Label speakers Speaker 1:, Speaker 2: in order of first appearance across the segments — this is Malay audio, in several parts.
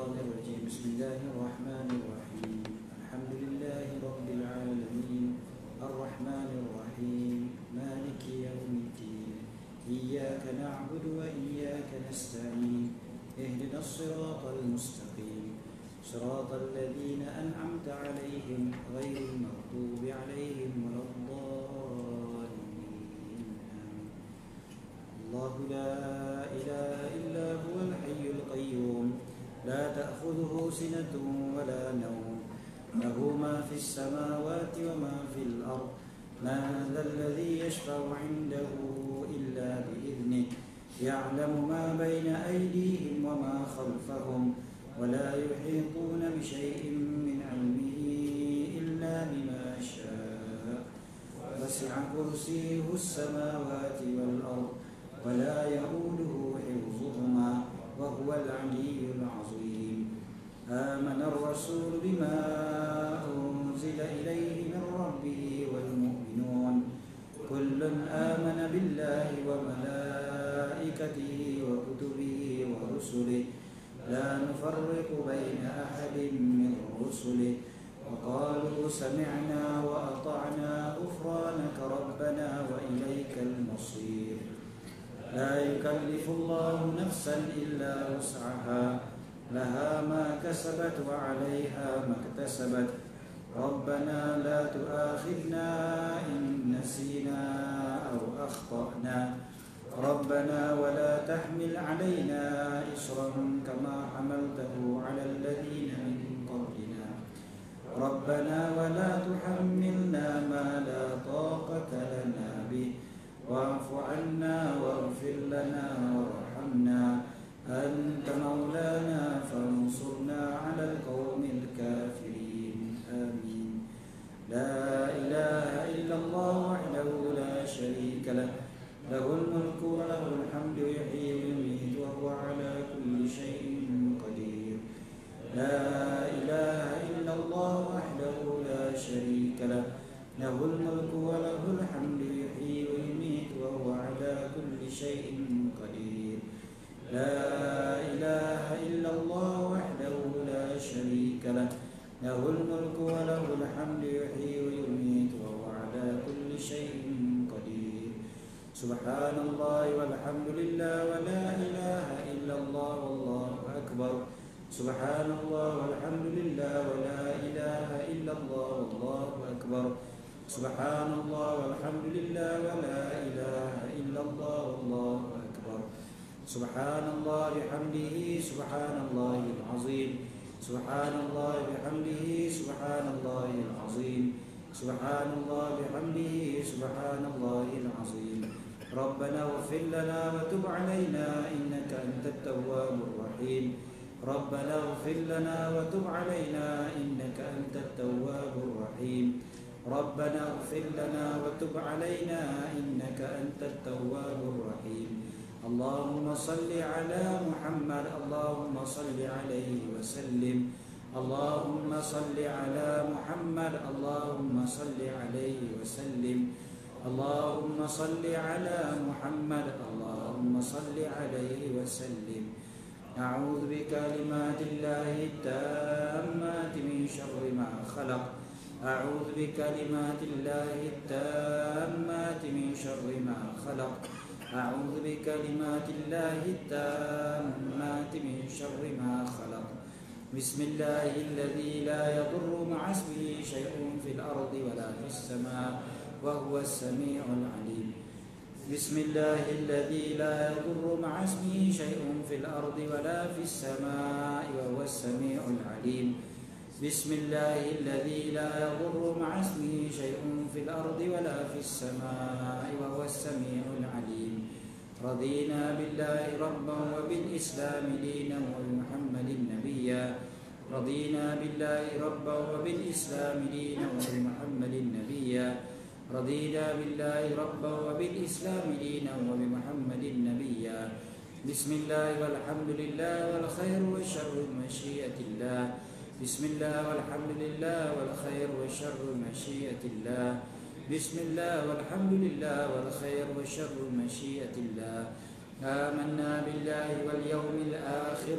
Speaker 1: الشيطان الرجيم. بسم الله الرحمن الرحيم. الحمد لله رب العالمين الرحمن الرحيم مالك يوم الدين إياك نعبد وإياك نستعين اهدنا الصراط المستقيم صراط الذين أنعمت عليهم غير المغضوب عليهم ولا الضالين. الله لا إله إلا هو الحي القيوم لا تأخذه سنة ولا نوم له ما في السماوات وما في الأرض ما ذا الذي يشفع عنده إلا بإذنه يعلم ما بين أيديهم وما خلفهم ولا يحيطون بشيء من علمه إلا بما شاء وسع كرسيه السماوات والأرض ولا يؤوده حفظهما وهو العلي العظيم. آمن الرسول بما أنزل إليه من ربه والمؤمنون كل آمن بالله وملائكته وكتبه ورسله لا نفرق بين أحد من رسله وقالوا سمعنا وأطعنا غفرانك ربنا وإليك المصير. لا يكلف الله نفسا إلا وسعها لها ما كسبت وعليها ما اكتسبت ربنا لا تؤاخذنا إن نسينا أو أخطأنا ربنا ولا تحمل علينا إصرا كما حملته على الذين من قبلنا ربنا ولا تحملنا ما لا طاقة لنا به واعف عنا واغفر لنا وارحمنا أنت مولانا فانصرنا على القوم الكافرين آمين. لا إله إلا الله وحده لا شريك له له الملك وله الحمد يحيي ويميت وهو على كل شيء قدير. لا إله إلا الله وحده لا شريك له له الملك وله الحمد يحيي ويميت وهو على كل شيء قدير. لا إله إلا الله وحده لا شريك له له الملك وله الحمد يحيي ويميت وهو على كل شيء قدير. سبحان الله والحمد لله ولا إله إلا الله والله أكبر. سبحان الله والحمد لله ولا إله إلا الله والله أكبر. سبحان الله والحمد لله ولا إله إلا الله والله أكبر. سبحان الله بحمده سبحان الله العظيم. سبحان الله بحمده سبحان الله العظيم. سبحان الله بحمده سبحان الله العظيم. ربنا اغفر لنا وتب علينا إنك أنت التواب الرحيم. ربنا اغفر لنا وتب علينا إنك أنت التواب الرحيم. ربنا اغفر لنا وتب علينا إنك أنت التواب الرحيم. اللهم صل على محمد اللهم صل عليه وسلم. اللهم صل على محمد اللهم صل عليه وسلم. اللهم صل على محمد اللهم صل عليه وسلم. أعوذ بكلمات الله التامات من شر ما خلق. أعوذ بكلمات الله التامات من شر ما خلق. أعوذ بكلمات الله التامات من شر ما خلق. بسم الله الذي لا يضر مع اسمه شيء في الأرض ولا في السماء وهو السميع العليم. بسم الله الذي لا يضر مع اسمه شيء في الأرض ولا في السماء وهو السميع العليم. بسم الله الذي لا يضر مع اسمه شيء في الأرض ولا في السماء وهو السميع العليم. رضينا بالله ربا وبالإسلام دينا وبمحمد نبيا. رضينا بالله ربا وبالإسلام دينا وبمحمد نبيا. رضينا بالله ربا وبالإسلام دينا وبمحمد نبيا. بسم الله والحمد لله والخير والشر مشيئة الله. بسم الله والحمد لله والخير والشر مشيئة الله. بسم الله والحمد لله والخير والشر مشيئة الله. آمنا بالله واليوم الآخر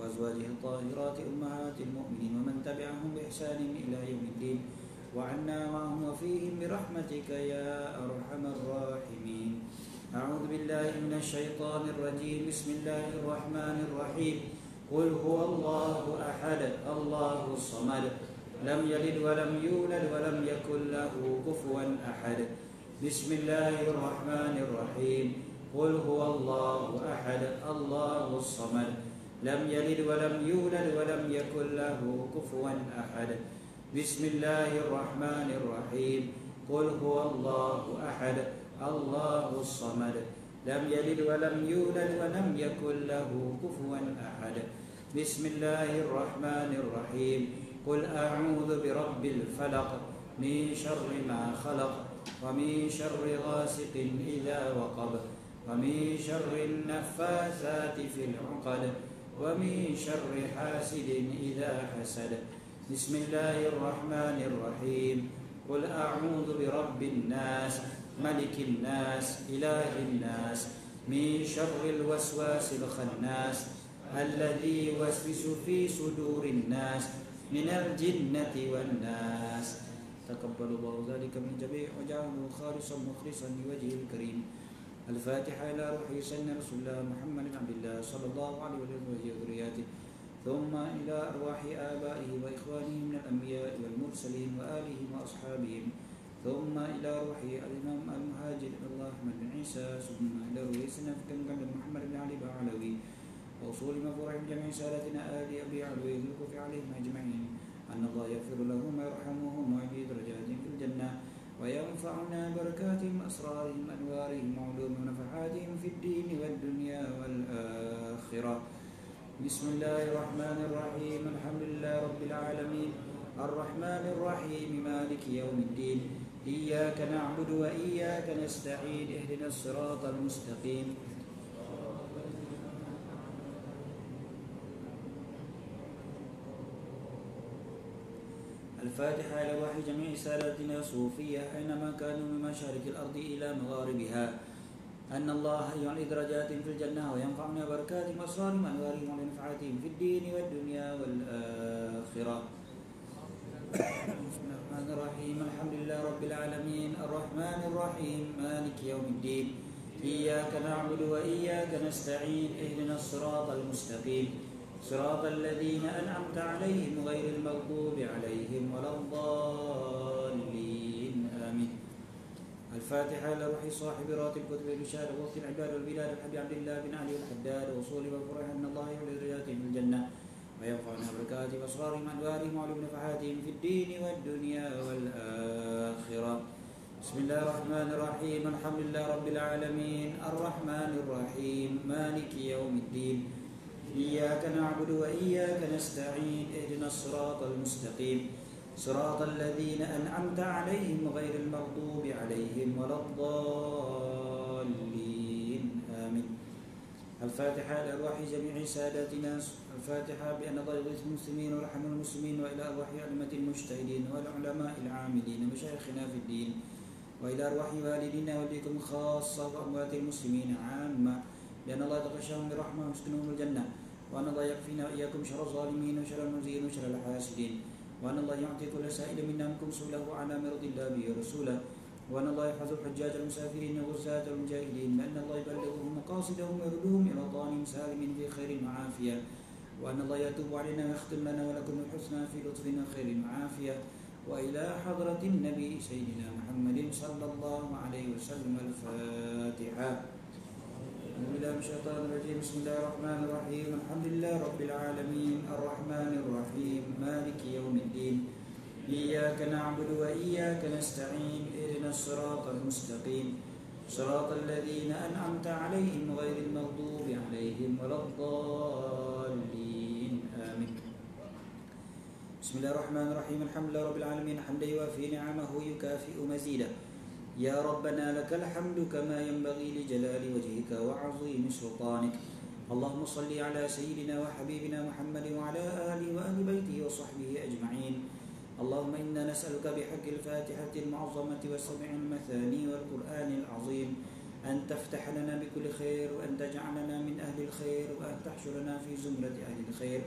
Speaker 1: وأزواجه الطاهرات أمهات المؤمنين ومن تبعهم بإحسان إلى يوم الدين وعنا معهم وفيهم برحمتك يا أرحم الراحمين. أعوذ بالله من الشيطان الرجيم. بسم الله الرحمن الرحيم. قل هو الله أحد الله الصمد لم يلد ولم يولد ولم يكن له كفوا أحد. بسم الله الرحمن الرحيم. قل هو الله أحد الله الصمد لم يلد ولم يولد ولم يكن له كفوا أحد. بسم الله الرحمن الرحيم. قل هو الله أحد الله الصمد لم يلد ولم يولد ولم يكن له كفوا أحد. بسم الله الرحمن الرحيم. قل أعوذ برب الفلق من شر ما خلق ومن شر غاسق إذا وقب ومن شر النفاثات في العقد ومن شر حاسد إذا حسد. بسم الله الرحمن الرحيم. قل أعوذ برب الناس ملك الناس إله الناس من شر الوسواس الخناس الذي يوسوس في صدور الناس من الجنة والناس. تقبل الله ذلك من جميع وجعله خالصا مخلصا لوجهه الكريم. الفاتحة إلى روح سيدنا رسول الله محمد بن عبد الله صلى الله عليه وسلم وذرياته ثم إلى أرواح آبائه وإخوانه من الأنبياء والمرسلين وآلهم وأصحابهم ثم إلى روح الإمام المهاجر الله أحمد بن عيسى ثم إلى روح سيدنا محمد بن علي بعلوي وأصول مفروع جميع سادتنا آل أبي علوي الوقوف عليهم أجمعين أن الله يغفر لهم ويرحمهم ويعلي درجاتهم في الجنة وينفعنا بركاتهم أسرارهم أنوارهم وعلوم ونفحاتهم في الدين والدنيا والآخرة. بسم الله الرحمن الرحيم. الحمد لله رب العالمين الرحمن الرحيم مالك يوم الدين إياك نعبد وإياك نستعين اهدنا الصراط المستقيم. الفاتحة إلى روح جميع ساداتنا صوفية أينما كانوا من مشارق الأرض إلى مغاربها أن الله يعلي درجات في الجنة وينفعنا بركاتهم وأسرارهم وأنوارهم ونفعاتهم في الدين والدنيا والآخرة. بسم الله الرحمن الرحيم. الحمد لله رب العالمين الرحمن الرحيم مالك يوم الدين إياك نعبد وإياك نستعين اهدنا الصراط المستقيم صراط الذين أنعمت عليهم غير المغضوب عليهم ولا الضالين آمين. الفاتحة لروح صاحب راتب كتب الرشاد ووسط العباد والبلاد الحبيب عبد الله بن علي الحداد وصول وفرح أن الله يولي درجاتهم في الجنة وينفعنا بركاتهم وأسرارهم وأنوارهم وعلوم نفحاتهم في الدين والدنيا والآخرة. بسم الله الرحمن الرحيم. الحمد لله رب العالمين الرحمن الرحيم مالك يوم الدين إياك نعبد وإياك نستعين اهدنا الصراط المستقيم صراط الذين أنعمت عليهم غير المغضوب عليهم ولا الضالين آمين. الفاتحة إلى أرواح جميع ساداتنا. الفاتحة بأن الله يغيث المسلمين ويرحم المسلمين وإلى أرواح أئمة المجتهدين والعلماء العاملين مشايخنا في الدين وإلى أرواح والدينا والديكم خاصة وأموات المسلمين عامة لأن الله يتغشاهم برحمة ويسكنهم الجنة وأن الله يكفينا وإياكم شر الظالمين وشر المنزلين وشر الحاسدين وأن الله يعطي كل سائل منا منكم سؤله على مرض الله به ورسوله وأن الله يحفظ الحجاج المسافرين والغزاة والمجاهدين بأن الله يبلغهم مقاصدهم ويردهم إلى وطنهم سالمين في خير وعافية وأن الله يتوب علينا ويختم لنا ولكم الحسنى في لطف وخير وعافية وإلى حضرة النبي سيدنا محمد صلى الله عليه وسلم. الفاتحة. أعوذ بالله من الشيطان الرجيم. بسم الله الرحمن الرحيم. الحمد لله رب العالمين الرحمن الرحيم مالك يوم الدين إياك نعبد وإياك نستعين اهدنا الصراط المستقيم صراط الذين أنعمت عليهم غير المغضوب عليهم ولا الضالين آمين. بسم الله الرحمن الرحيم. الحمد لله رب العالمين حمدا يوافي نعمه يكافئ مزيده. يا ربنا لك الحمد كما ينبغي لجلال وجهك وعظيم سلطانك. اللهم صل على سيدنا وحبيبنا محمد وعلى آله وأهل بيته وصحبه أجمعين. اللهم إنا نسألك بحق الفاتحة المعظمة والسبع المثاني والقرآن العظيم أن تفتح لنا بكل خير، وأن تجعلنا من أهل الخير، وأن تحشرنا في زمرة أهل الخير،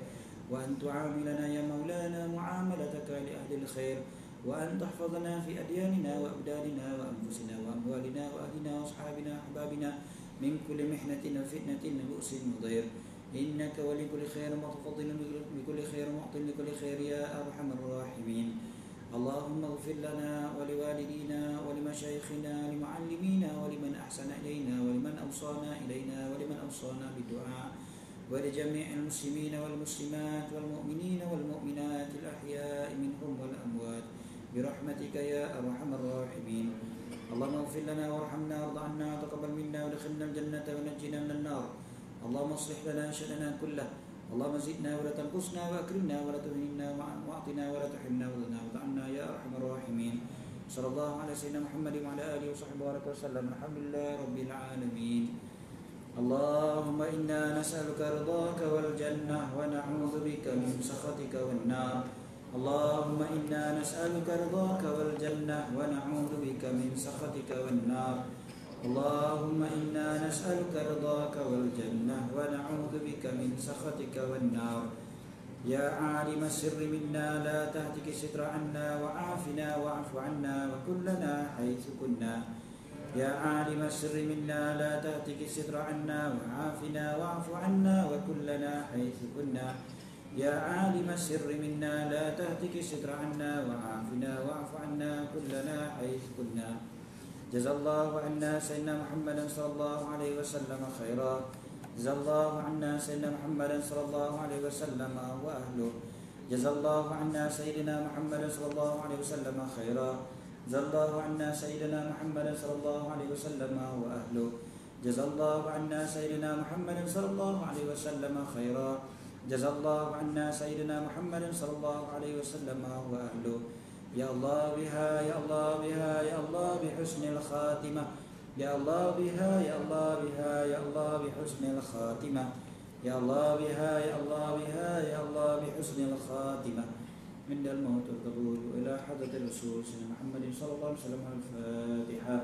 Speaker 1: وأن تعاملنا يا مولانا معاملتك لأهل الخير، وأن تحفظنا في أدياننا وأبداننا وأنفسنا وأموالنا وأهلنا وأصحابنا وأحبابنا من كل محنة وفتنة وبؤس وضير، إنك ولكل خير متفضل بكل خير معطي لكل خير يا أرحم الراحمين. اللهم اغفر لنا ولوالدينا ولمشايخنا ولمعلمينا ولمن أحسن إلينا ولمن أوصانا إلينا ولمن أوصانا بالدعاء، ولجميع المسلمين والمسلمات والمؤمنين والمؤمنات الأحياء منهم والأموات برحمتك يا أرحم الراحمين. اللهم اغفر لنا وارحمنا وارض عنا وتقبل منا وادخلنا الجنة ونجنا من النار. اللهم اصلح لنا شأننا كله، اللهم زدنا ولا تنقصنا وأكرمنا ولا تهنا واعطنا ولا تحرمنا وزدنا وضعنا يا أرحم الراحمين. صلى الله على سيدنا محمد وعلى آله وصحبه وبارك وسلم. الحمد لله رب العالمين. اللهم إنا نسألك رضاك والجنة ونعوذ بك من سخطك والنار. اللهم إنا نسألك رضاك والجنة ونعوذ بك من سخطك والنار. اللهم إنا نسألك رضاك والجنة ونعوذ بك من سخطك والنار. يا عالم السر منا لا تهتك الستر عنا وعافنا واعف عنا وكلنا حيث كنا. يا عالم السر منا لا تهتك الستر عنا وعافنا واعف عنا وكلنا حيث كنا. يا عالم السر منا لا تهتك الستر عنا وعافنا واعف عنا كلنا حيث كنا. جزا الله عنا سيدنا محمد صلى الله عليه وسلم خيرا. جزا الله عنا سيدنا محمد صلى الله عليه وسلم وأهله. جزا الله عنا سيدنا محمد صلى الله عليه وسلم خيرا. جزا الله عنا سيدنا محمد صلى الله عليه وسلم وأهله. جزا الله عنا سيدنا محمد صلى الله عليه وسلم خيرا. جزا الله عنا سيدنا محمد صلى الله عليه وسلم وأهله. يا الله بها، يا الله بها، يا الله بحسن الخاتمة. يا الله بها، يا الله بها، يا الله بحسن الخاتمة. يا الله بها، يا الله بها، يا الله بحسن الخاتمة. من الموت والقبول إلى حضرة الرسول سيدنا محمد صلى الله عليه وسلم. الفاتحة.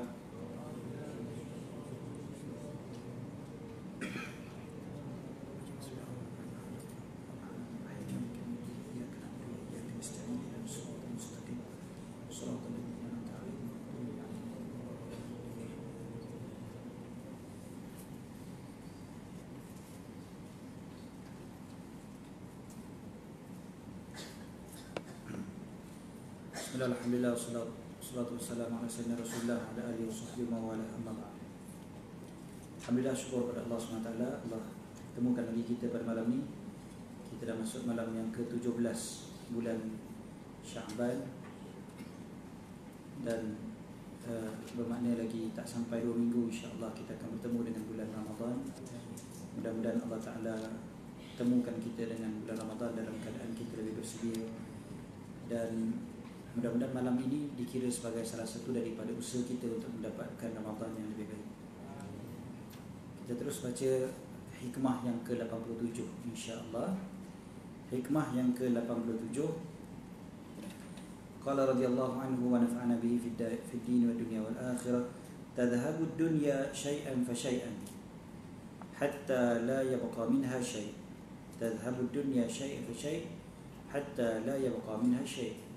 Speaker 1: Alhamdulillah wassalatu wassalamu ala sayyidina Rasulullah wa ala alihi wa sahbihi wa ala amma ba'd. Alhamdulillah, syukur kepada Allah SWT. Allah temukan lagi kita pada malam ni. Kita dah masuk malam yang ke-17 bulan Sya'ban, dan bermakna lagi tak sampai 2 minggu insya-Allah kita akan bertemu dengan bulan Ramadan. Mudah-mudahan Allah Ta'ala temukan kita dengan bulan Ramadan dalam keadaan kita lebih bersedia, dan mudah-mudahan malam ini dikira sebagai salah satu daripada usaha kita untuk mendapatkan Ramadan yang lebih baik. Kita terus baca hikmah yang ke-87 insya-Allah. Hikmah yang ke-87. Qala radhiyallahu anhu wa nafa'ana bihi fid din wa dunya wal akhirah. Tadhhabu ad-dunya shay'an fa shay'an hatta la yabqa minha shay'. Tadhhabu ad-dunya shay'an fa shay' hatta la yabqa minha shay'.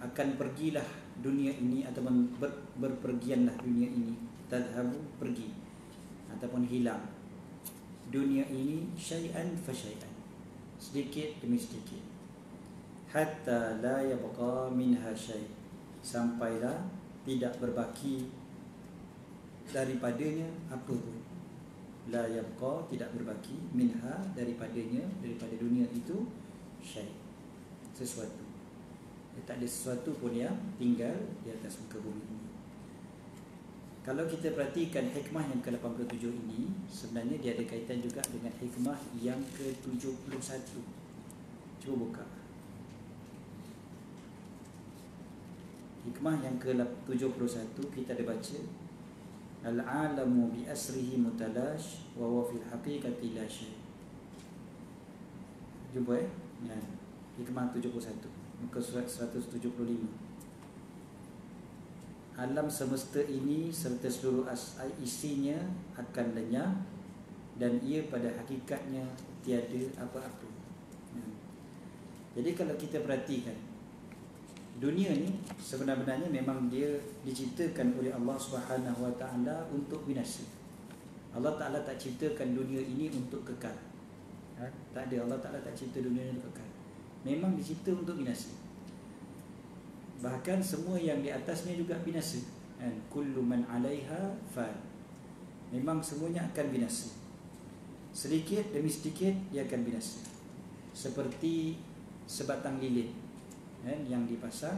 Speaker 1: Akan pergilah dunia ini ataupun berpergianlah dunia ini. Tadhabu, pergi ataupun hilang. Dunia ini syai'an fa syai'an, sedikit demi sedikit. Hatta la yabqa minha syai', sampailah tidak berbaki daripadanya apa pun. La yabqa, tidak berbaki, minha, daripadanya, daripada dunia itu, syai', sesuatu. Tak ada sesuatu pun yang tinggal di atas muka bumi ini. Kalau kita perhatikan hikmah yang ke-87 ini, sebenarnya dia ada kaitan juga dengan hikmah yang ke-71. Cuba buka. Hikmah yang ke-71 kita ada baca, Al-alamu bi asrihi mutalash wa huwa fil haqiqati la syai'. Jumpa ya? Hikmah 71 muka surat 175. alam semesta ini serta seluruh isinya akan lenyap dan ia pada hakikatnya tiada apa-apa. Jadi kalau kita perhatikan, dunia ni sebenarnya memang dia diciptakan oleh Allah Subhanahu Wa Taala untuk binasa. Allah Taala tak ciptakan dunia ini untuk kekal. Tak ada, Allah Taala tak cipta dunia ini untuk kekal. Memang dicipta untuk binasa. Bahkan semua yang di atasnya juga binasa. Kullu man 'alaiha fan. Memang semuanya akan binasa. Sedikit demi sedikit dia akan binasa. Seperti sebatang lilin yang dipasang,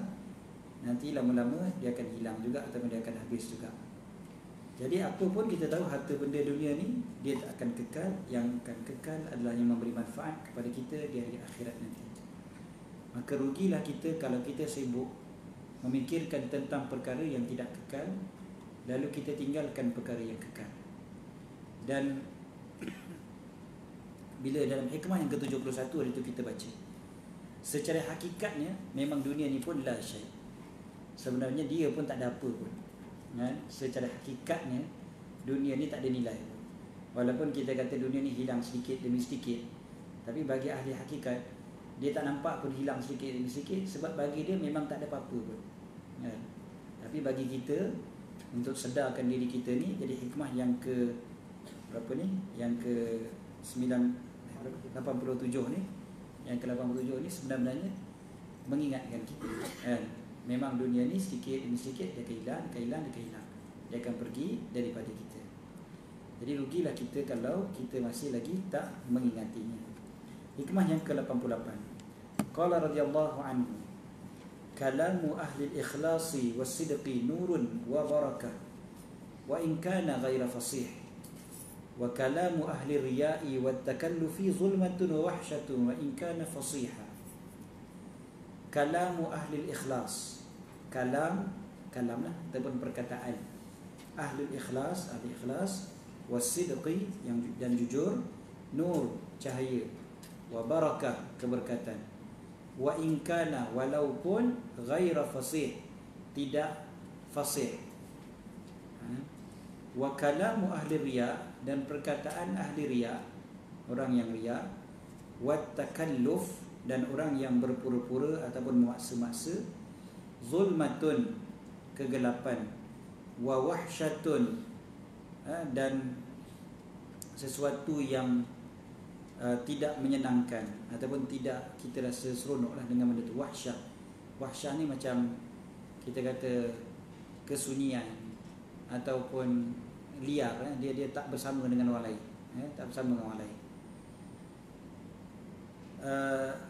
Speaker 1: nanti lama-lama dia akan hilang juga ataupun dia akan habis juga. Jadi apa pun kita tahu harta benda dunia ni dia tak akan kekal. Yang akan kekal adalah yang memberi manfaat kepada kita di hari akhirat nanti. Maka rugilah kita kalau kita sibuk memikirkan tentang perkara yang tidak kekal, lalu kita tinggalkan perkara yang kekal. Dan bila dalam hikmah yang ke-71 hari itu kita baca, secara hakikatnya memang dunia ni pun la syai'. Sebenarnya dia pun tak ada apa pun. Secara hakikatnya dunia ni tak ada nilai pun. Walaupun kita kata dunia ni hilang sedikit demi sedikit, tapi bagi ahli hakikat dia tak nampak pun hilang sedikit demi sedikit, sebab bagi dia memang tak ada apa-apa pun. Tapi bagi kita untuk sedarkan diri kita ni, jadi hikmah yang ke berapa ni? Yang ke 87 ni, yang ke-87 ni sebenarnya mengingatkan kita. Memang dunia ni sedikit demi sedikit dia kehilang, dia akan pergi daripada kita. Jadi rugilah kita kalau kita masih lagi tak mengingatinya. Hikmah yang ke-88. Qala radhiyallahu anhu, kalamu ahli al-ikhlasi was-sidqi nurun wa barakah wa in kana ghaira fasih, wa kalamu ahli riya'i wat-takallufi zulmatun wa wahsyatun wa in kana fasiha. Kalamu ahli al-ikhlas, kalam lah ataupun perkataan ahli al-ikhlas, ahli ikhlas, was-sidqi yang dan jujur, nur cahaya, wa barakah keberkatan, wa in kana walaupun ghaira fasih tidak fasih, wa kalamu ahli riya dan perkataan ahli riya orang yang riya, wa takalluf dan orang yang berpura-pura ataupun memaksa-maksa, zulmatun kegelapan, wa wahsyatun dan sesuatu yang tidak menyenangkan ataupun tidak kita rasa seronok lah dengan benda tu. Wahsyah, wahsyah ni macam kita kata kesunyian ataupun liar, dia tak bersama dengan orang lain, tak bersama dengan orang lain.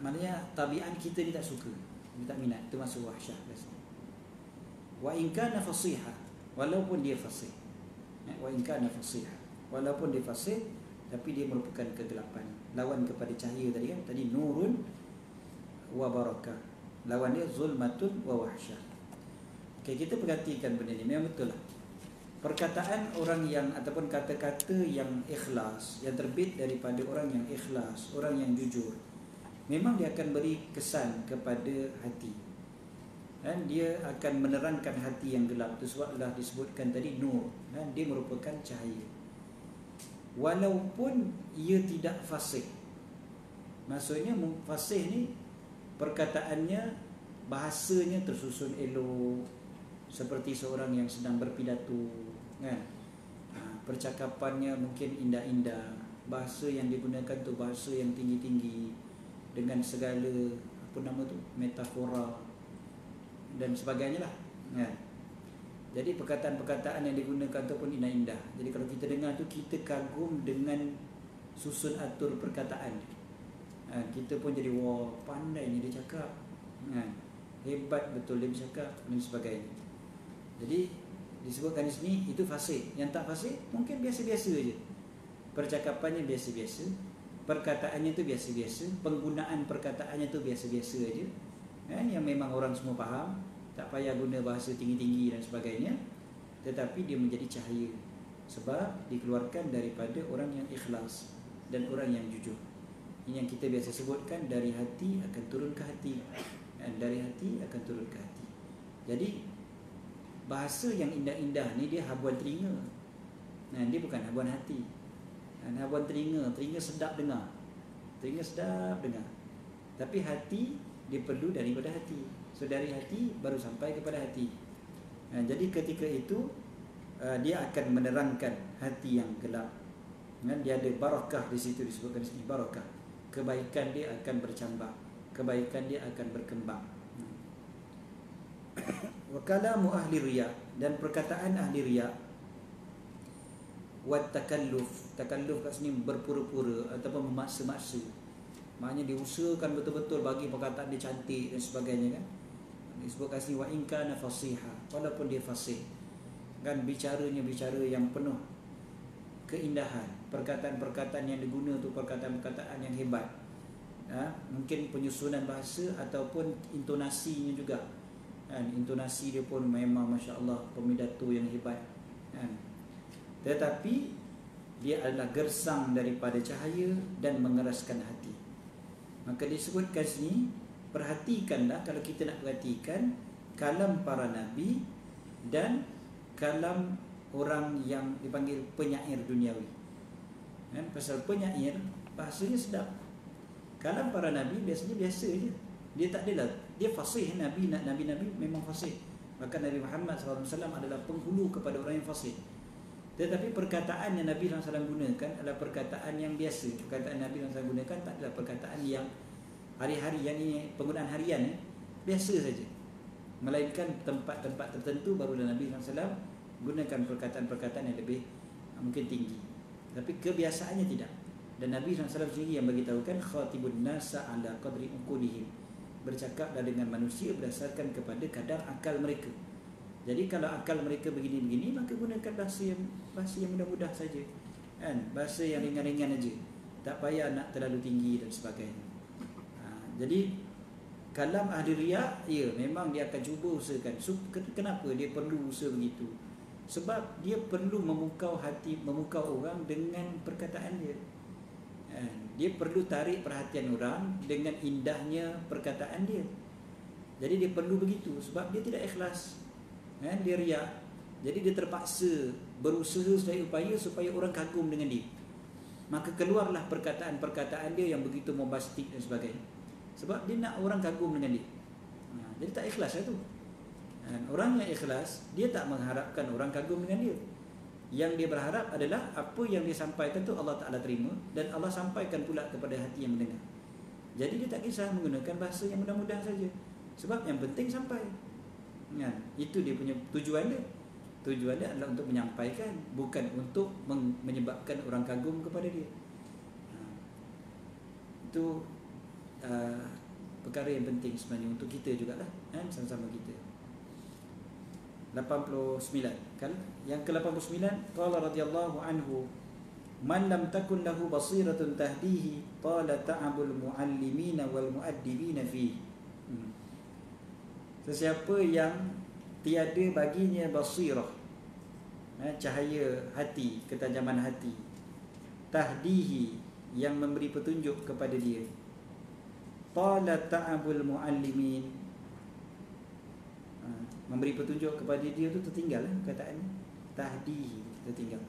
Speaker 1: Maknanya tabiat kita ni tak suka, dia tak minat, itu masuk wahsyah biasanya. Wa in kana fasiha, walaupun dia fasih, wa in kana fasiha, walaupun dia fasih tapi dia merupakan kegelapan, lawan kepada cahaya tadi kan, tadi nurun wa barakah, lawan dia zulmatun wa wahsyah. Okay, kita perhatikan benda ni, memang betul lah. Perkataan orang yang ataupun kata-kata yang ikhlas, yang terbit daripada orang yang ikhlas, orang yang jujur, memang dia akan beri kesan kepada hati, dan dia akan menerangkan hati yang gelap. Itu sebablah disebutkan tadi nur, dan dia merupakan cahaya. Walaupun ia tidak fasih, maksudnya fasih ni perkataannya, bahasanya tersusun elok, seperti seorang yang sedang berpidato kan. Percakapannya mungkin indah-indah, bahasa yang digunakan tu bahasa yang tinggi-tinggi dengan segala apa nama tu, metafora dan sebagainya lah kan. Jadi perkataan-perkataan yang digunakan tu pun indah-indah. Jadi kalau kita dengar tu, kita kagum dengan susun atur perkataan. Kita pun jadi, wah pandainya dia cakap, hebat betul dia bercakap dan sebagainya. Jadi disebutkan di sini itu fasih. Yang tak fasih mungkin biasa-biasa je, percakapannya biasa-biasa, perkataannya tu biasa-biasa, penggunaan perkataannya tu biasa-biasa aja kan, yang memang orang semua faham, tak payah guna bahasa tinggi-tinggi dan sebagainya, tetapi dia menjadi cahaya sebab dikeluarkan daripada orang yang ikhlas dan orang yang jujur. Ini yang kita biasa sebutkan, dari hati akan turun ke hati, dan dari hati akan turun ke hati. Jadi bahasa yang indah-indah ni dia habuan telinga. Dia bukan habuan hati. Habuan telinga sedap dengar. Telinga sedap dengar. Tapi hati dia perlu daripada hati. So dari hati baru sampai kepada hati. Jadi ketika itu dia akan menerangkan hati yang gelap. Dia ada barakah di situ, disebutkan di sini barakah. Kebaikan dia akan bercambah, kebaikan dia akan berkembang. Wa kalamu ahli riya, dan perkataan ahli riya, wa takalluf. Takalluf kat sini berpura-pura ataupun memaksa-maksa. Maknanya diusahakan betul-betul bagi perkataan dia cantik dan sebagainya kan. Disebutkan sini wa in kana fasiha, walaupun dia fasih. Kan bicaranya bicara yang penuh keindahan, perkataan-perkataan yang diguna tu perkataan-perkataan yang hebat. Mungkin penyusunan bahasa ataupun intonasinya juga. Intonasi dia pun memang masya-Allah pemidato yang hebat. Tetapi dia adalah gersang daripada cahaya dan mengeraskan hati. Maka disebutkan sini, perhatikanlah, kalau kita nak perhatikan kalam para nabi dan kalam orang yang dipanggil penyair duniawi. Pasal penyair bahasanya sedap. Kalam para nabi biasanya biasa je. Dia tak adalah, dia fasih. Nabi-nabi memang fasih. Maka Nabi Muhammad SAW adalah penghulu kepada orang yang fasih. Tetapi perkataan yang Nabi SAW gunakan adalah perkataan yang biasa. Perkataan Nabi SAW gunakan tak adalah perkataan yang hari-hari, yang ini penggunaan harian biasa saja. Melainkan tempat-tempat tertentu barulah Nabi SAW gunakan perkataan-perkataan yang lebih mungkin tinggi. Tapi kebiasaannya tidak. Dan Nabi SAW sendiri yang beritahukan khatibun nasa ala qadri uqulihim, bercakaplah dengan manusia berdasarkan kepada kadar akal mereka. Jadi kalau akal mereka begini-begini, maka gunakan bahasa yang mudah-mudah saja. Bahasa yang ringan-ringan aja. Tak payah nak terlalu tinggi dan sebagainya. Jadi kalam ahli riya, ya memang dia akan cuba usahakan. Kenapa dia perlu usaha begitu? Sebab dia perlu memukau hati, memukau orang dengan perkataan dia. Dia perlu tarik perhatian orang dengan indahnya perkataan dia. Jadi dia perlu begitu sebab dia tidak ikhlas. Dia riak. Jadi dia terpaksa berusaha sedaya upaya supaya orang kagum dengan dia. Maka keluarlah perkataan-perkataan dia yang begitu bombastik dan sebagainya. Sebab dia nak orang kagum dengan dia. Jadi tak ikhlas lah tu. Orang yang ikhlas, dia tak mengharapkan orang kagum dengan dia. Yang dia berharap adalah apa yang dia sampaikan tu Allah Ta'ala terima, dan Allah sampaikan pula kepada hati yang mendengar. Jadi dia tak kisah menggunakan bahasa yang mudah-mudah saja. Sebab yang penting sampai. Itu dia punya tujuan dia. Tujuan dia adalah untuk menyampaikan, bukan untuk menyebabkan orang kagum kepada dia. Itu perkara yang penting sebenarnya untuk kita jugalah, sama-sama kita. 89 kan, yang ke-89, qala radhiyallahu anhu, man lam takun lahu basiratun tahdihi qala ta'abul muallimina wal muaddibina fi. Sesiapa yang tiada baginya basirah, cahaya hati, ketajaman hati, tahdihi, yang memberi petunjuk kepada dia, qala ta'abul muallimin, memberi petunjuk kepada dia tu tertinggal kataannya, tahdihi, tertinggal.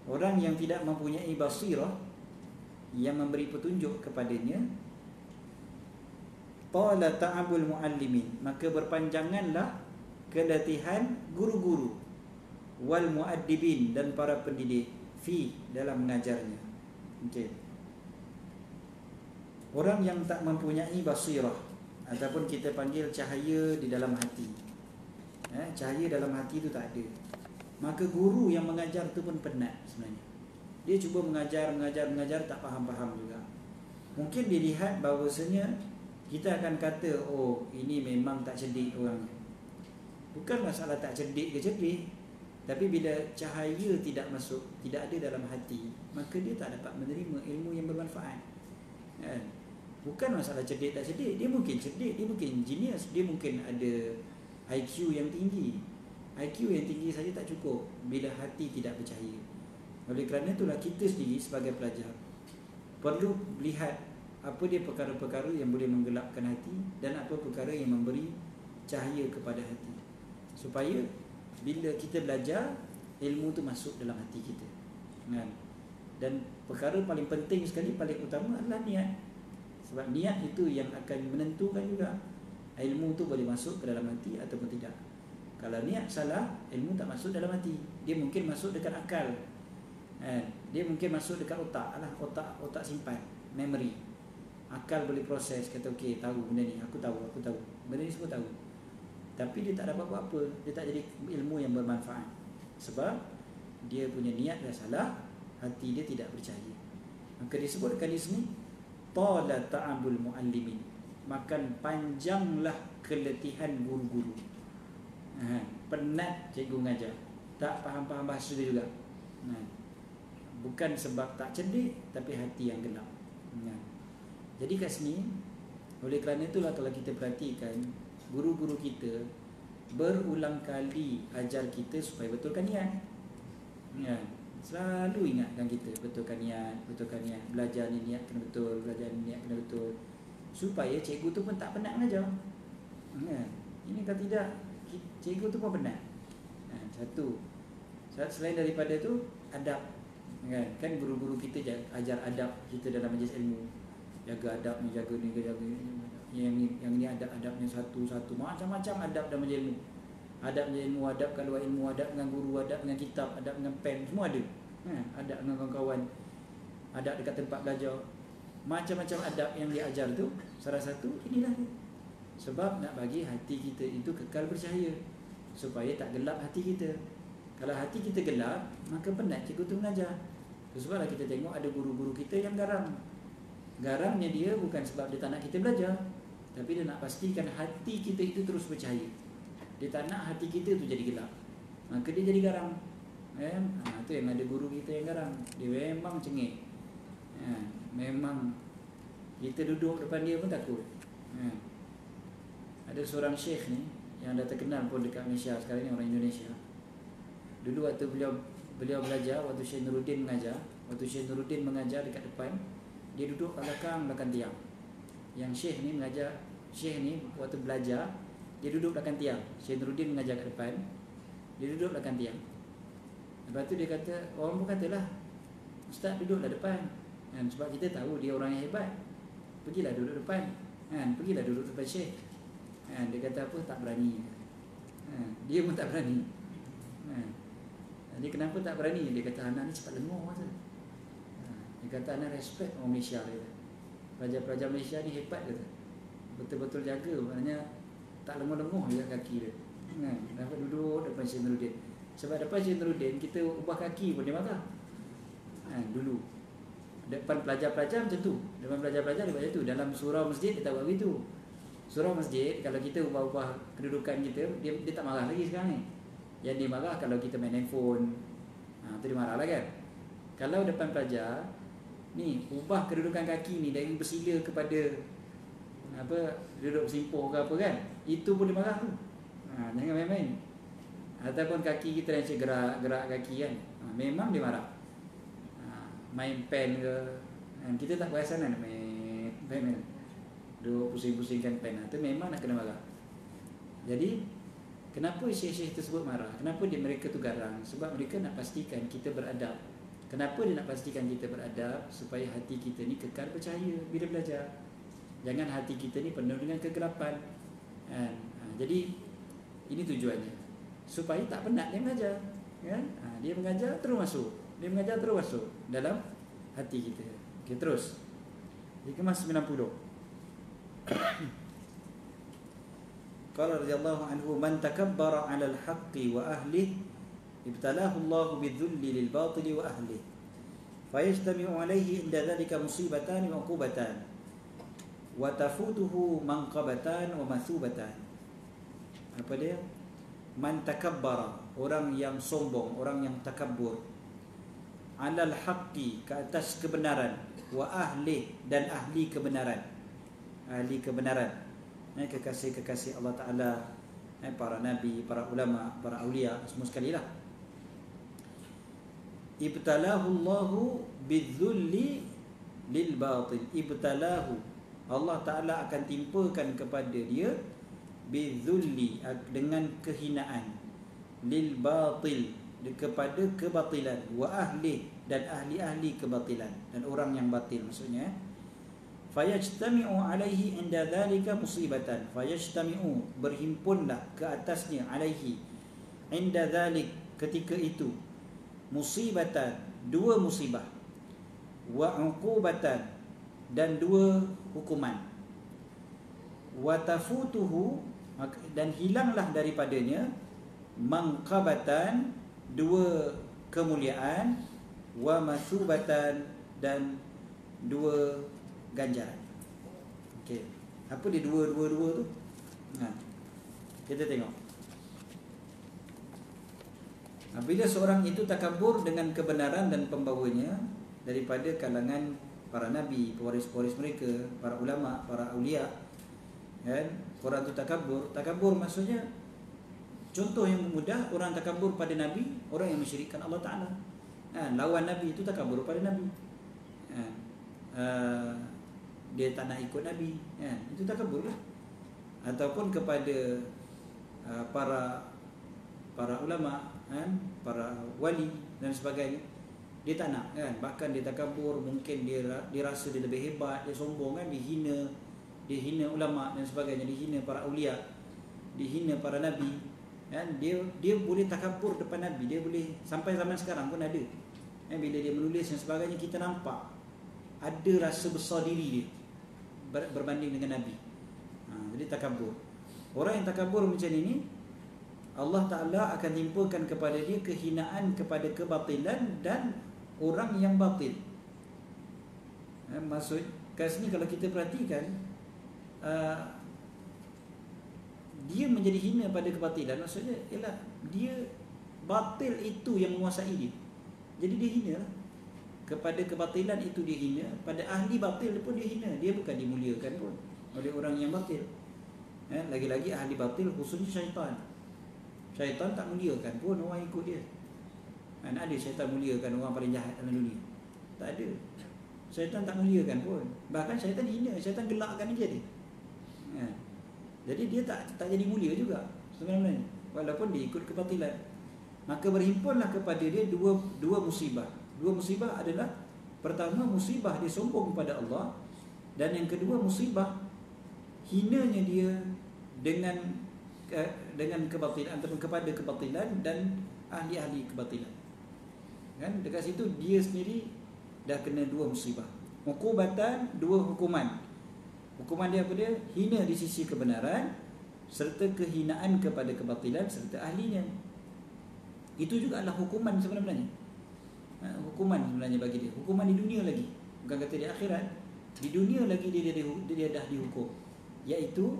Speaker 1: Orang yang tidak mempunyai basirah, yang memberi petunjuk kepadanya, qala ta'abul muallimin, maka berpanjanganlah kelatihan guru-guru, wal muaddibin, dan para pendidik, fi, dalam mengajarnya. Okey. Orang yang tak mempunyai basirah, ataupun kita panggil cahaya di dalam hati, cahaya dalam hati itu tak ada, maka guru yang mengajar tu pun penat sebenarnya. Dia cuba mengajar tak faham-faham juga. Mungkin dia lihat bahawasanya kita akan kata, oh ini memang tak cerdik orangnya. Bukan masalah tak cerdik ke cerdik, tapi bila cahaya tidak masuk, tidak ada dalam hati, maka dia tak dapat menerima ilmu yang bermanfaat. Bukan masalah cerdik tak cerdik. Dia mungkin cerdik, dia mungkin genius, dia mungkin ada IQ yang tinggi. IQ yang tinggi saja tak cukup bila hati tidak bercahaya. Oleh kerana itulah kita sendiri sebagai pelajar perlu lihat apa dia perkara-perkara yang boleh menggelapkan hati, dan apa perkara yang memberi cahaya kepada hati, supaya bila kita belajar, ilmu tu masuk dalam hati kita, kan? Dan perkara paling penting sekali, paling utama adalah niat. Sebab niat itu yang akan menentukan juga ilmu tu boleh masuk ke dalam hati ataupun tidak. Kalau niat salah, ilmu tak masuk dalam hati. Dia mungkin masuk dekat akal, dia mungkin masuk dekat otak lah, otak simpan, memory. Akal boleh proses, kata okey, tahu benda ni, aku tahu, benda ni semua tahu. Tapi dia tak dapat buat apa, dia tak jadi ilmu yang bermanfaat. Sebab dia punya niat dah salah, hati dia tidak percaya. Maka disebutkan di sini, tala ta'abul muallimin, makan panjanglah keletihan guru-guru. Penat cikgu mengajar, tak faham-faham bahasa dia juga. Bukan sebab tak cerdik, tapi hati yang gelap. Jadi kat sini, oleh kerana itulah kalau kita perhatikan, guru-guru kita berulang kali ajar kita supaya betulkan niat. Selalu ingatkan kita, betulkan niat, belajar ni niat kena betul, belajar ni niat kena betul, supaya cikgu tu pun tak penat mengajar. Ini kalau tidak, cikgu tu pun penat. Satu. Selain daripada tu, adab. Kan guru-guru kita ajar adab kita dalam majlis ilmu. Jaga adab ni, jaga ni, jaga ni. Yang ni adab-adabnya satu-satu. Macam-macam adab dalam majlis ilmu. Adab dengan ilmu, adab kalau ilmu, adab dengan guru, adab dengan kitab, adab dengan pen, semua ada. Adab dengan kawan-kawan, adab dekat tempat belajar. Macam-macam adab yang dia ajar tu, salah satu inilah dia. Sebab nak bagi hati kita itu kekal percaya, supaya tak gelap hati kita. Kalau hati kita gelap, maka penat cikgu tu mengajar. Sebablah kita tengok ada guru-guru kita yang garang. Garangnya dia bukan sebab dia tak nak kita belajar, tapi dia nak pastikan hati kita itu terus percaya. Dia tak nak hati kita tu jadi gelap, maka dia jadi garang. Itu yang ada guru kita yang garang. Dia memang cengeng. Memang kita duduk depan dia pun takut. Ada seorang syekh ni yang dah terkenal pun dekat Malaysia sekarang ni, orang Indonesia. Dulu waktu beliau belajar, waktu Syekh Nuruddin mengajar, dekat depan, dia duduk kat belakang tiang. Yang syekh ni mengajar, syekh ni waktu belajar, dia duduk belakang tiang. Syekh Nuruddin mengajar kat depan, dia duduk belakang tiang. Lepas tu dia kata, orang pun katalah, ustaz duduklah depan. Sebab kita tahu dia orang yang hebat, pergilah duduk depan. Pergilah duduk depan syekh. Dia kata apa, tak berani. Dia pun tak berani. Dia kenapa tak berani? Dia kata anak ni cepat lenguh masa. Dia kata anak respect orang Malaysia dia. Pelajar-pelajar Malaysia ni hebat kata. Betul-betul jaga, maknanya tak lenguh-lenguh dekat kaki dia. Dapat duduk depan Syekh Nuruddin. Sebab depan Syekh Nuruddin kita ubah kaki pun dia marah. Dulu depan pelajar-pelajar macam tu. Depan pelajar-pelajar dia buat macam tu. Dalam surau masjid dia tak buat begitu. Surau masjid kalau kita ubah-ubah kedudukan kita, dia tak marah lagi sekarang ni. Yang dia marah kalau kita main handphone. Tu dia marah lah kan. Kalau depan pelajar ni ubah kedudukan kaki ni dari bersila kepada duduk bersimpuh ke apa kan, itu pun dia marah tu. Jangan main-main. Ataupun kaki kita yang gerak kaki kan, memang dia marah. Main pen ke, kita tak perasan kan, main pen, duduk pusing-pusingkan pen, itu memang nak kena marah. Jadi kenapa syekh-syekh tersebut marah? Kenapa mereka tu garang? Sebab mereka nak pastikan kita beradab. Kenapa dia nak pastikan kita beradab? Supaya hati kita ni kekal percaya bila belajar. Jangan hati kita ni penuh dengan kegelapan. Jadi ini tujuannya, supaya tak penat dia mengajar, kan? Dia mengajar terus masuk, dalam hati kita. Okey, terus Hikmah 90. Qala radhiyallahu anhu, man takabbara 'ala al-haqqi wa ahlihi ibtalahu Allahu bidzulli lil batili wa ahlihi fayajtami'u 'alayhi inda dhalika musibatan wa 'uqubatan wa tafutuhu manqabatan wa mathubatan. Apa dia? Man takabbara, orang yang sombong, orang yang takabbur, 'alal haqqi, ke atas kebenaran, wa ahli, dan ahli kebenaran. Ahli kebenaran, kekasih-kekasih Allah Ta'ala, para nabi, para ulama, para awliya, semua sekali lah. Ibtalahu Allahu bidzulli lil batil. Ibtalahu, Allah Ta'ala akan timpakan kepada dia bidzulli, dengan kehinaan, lil batil, kepada kebatilan, wa ahli, dan ahli-ahli kebatilan, dan orang yang batil maksudnya. Fayajtami'u alaihi inda dhalika musibatan, fayajtami'u, berhimpunlah ke atasnya, alaihi, inda dhalik, ketika itu, musibatan, dua musibah, wa uqubatan, dan dua hukuman, wa tafutuhu, dan hilanglah daripadanya, manqabatan, dua kemuliaan, wa masubatan, dan dua ganjaran. Okey, apa dia dua tu? Kita tengok. Bila seorang itu takabur dengan kebenaran dan pembawanya daripada kalangan para nabi, pewaris-pewaris mereka, para ulama, para aulia, kan? Orang tu takabur maksudnya, contoh yang mudah, orang takabur pada nabi, orang yang mensyirikkan Allah Taala. Lawan nabi itu takabur pada nabi. Dia tak nak ikut nabi, itu takabur lah. Ataupun kepada para ulama, para wali dan sebagainya, dia tak nak, bahkan dia takabur, mungkin dia rasa dia lebih hebat, dia sombong, dia hina ulama dan sebagainya, dia hina para aulia, dia hina para nabi, dia boleh takabur depan nabi, dia boleh, sampai zaman sekarang pun ada, bila dia menulis dan sebagainya, kita nampak ada rasa besar diri dia berbanding dengan nabi. Jadi takabur. Orang yang takabur macam ini, Allah Ta'ala akan timpakan kepada dia kehinaan kepada kebatilan dan orang yang batil. Maksud kat sini kalau kita perhatikan, dia menjadi hina pada kebatilan, maksudnya ialah dia batil itu yang menguasai dia. Jadi dia hina lah. Kepada kebatilan itu dia hina, pada ahli batil pun dia hina. Dia bukan dimuliakan pun oleh orang yang batil. Lagi-lagi ahli batil, khususnya syaitan. Syaitan tak muliakan pun orang ikut dia. Ada syaitan muliakan orang paling jahat dalam dunia? Tak ada. Syaitan tak muliakan pun. Bahkan syaitan hina, syaitan gelakkan dia. Jadi dia tak jadi mulia juga sebenarnya, walaupun dia ikut kebatilan. Maka berhimpunlah kepada dia dua musibah. Dua musibah adalah, pertama musibah dia sombong kepada Allah, dan yang kedua musibah hinanya dia dengan kebatilan, ataupun kepada kebatilan dan ahli-ahli kebatilan. Kan dekat situ dia sendiri dah kena dua musibah. Uqubatan, dua hukuman. Hukuman dia apa dia? Hina di sisi kebenaran, serta kehinaan kepada kebatilan serta ahlinya. Itu juga adalah hukuman sebenarnya. Hukuman sebenarnya bagi dia. Hukuman di dunia lagi, bukan kata di akhirat. Di dunia lagi dia dah dihukum, iaitu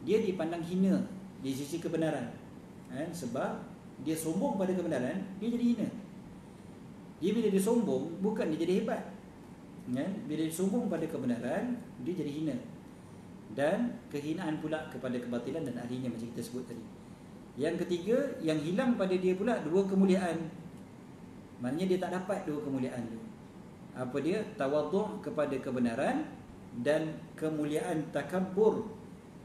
Speaker 1: dia dipandang hina di sisi kebenaran, sebab dia sombong pada kebenaran, dia jadi hina. Dia bila dia sombong, bukan dia jadi hebat, bila dia sombong pada kebenaran, dia jadi hina. Dan kehinaan pula kepada kebatilan dan ahlinya, macam kita sebut tadi. Yang ketiga, yang hilang pada dia pula dua kemuliaan. Maknanya dia tak dapat dua kemuliaan tu. Apa dia? Tawadhu' kepada kebenaran dan kemuliaan takabur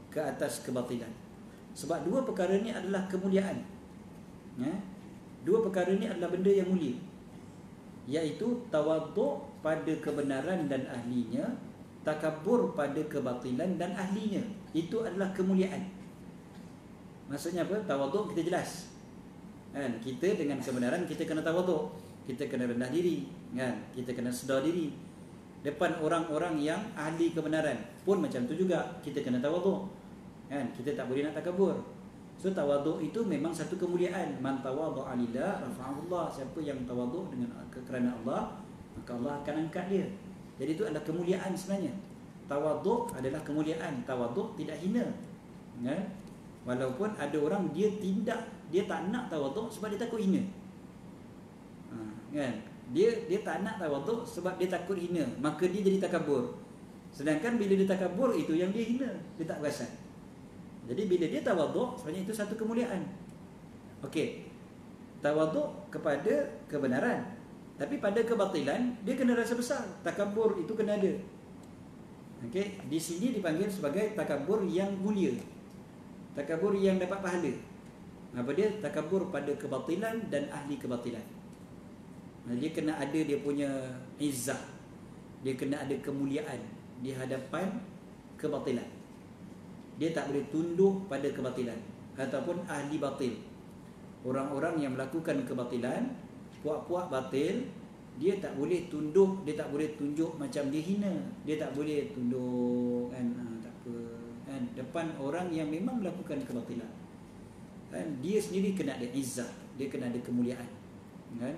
Speaker 1: ke atas kebatilan. Sebab dua perkara ni adalah kemuliaan. Dua perkara ni adalah benda yang mulia, iaitu tawadhu' pada kebenaran dan ahlinya, takabur pada kebatilan dan ahlinya. Itu adalah kemuliaan. Maksudnya apa? Tawadhu' kita jelas, kita dengan kebenaran kita kena tawadhu', kita kena rendah diri, kita kena sedar diri depan orang-orang yang ahli kebenaran pun macam tu juga, kita kena tawadhu', kita tak boleh nak takabur. So tawadhu' itu memang satu kemuliaan. Man tawadhu'a lillah rafa'ahu Allah. Siapa yang tawadhu' dengan kerana Allah, maka Allah akan angkat dia. Jadi itu adalah kemuliaan sebenarnya. Tawadhu' adalah kemuliaan. Tawadhu' tidak hina, walaupun ada orang dia tak nak tawadhu' sebab dia takut hina. Dia tak nak tawadhu' sebab dia takut hina, maka dia jadi takabur. Sedangkan bila dia takabur, itu yang dia hina, dia tak perasan. Jadi bila dia tawadhu', sebenarnya itu satu kemuliaan. Okey, tawadhu' kepada kebenaran, tapi pada kebatilan dia kena rasa besar. Takabur itu kena ada. Okey, di sini dipanggil sebagai takabur yang mulia. Takabur yang dapat pahala. Apa dia? Takabur pada kebatilan dan ahli kebatilan. Dia kena ada dia punya izzah, dia kena ada kemuliaan di hadapan kebatilan. Dia tak boleh tunduk pada kebatilan ataupun ahli batil. Orang-orang yang melakukan kebatilan, puak-puak batil, dia tak boleh tunduk, dia tak boleh tunjuk macam dia hina, dia tak boleh tunduk kan, tak apa kan, depan orang yang memang melakukan kebatilan kan. Dia sendiri kena ada izzah, dia kena ada kemuliaan kan.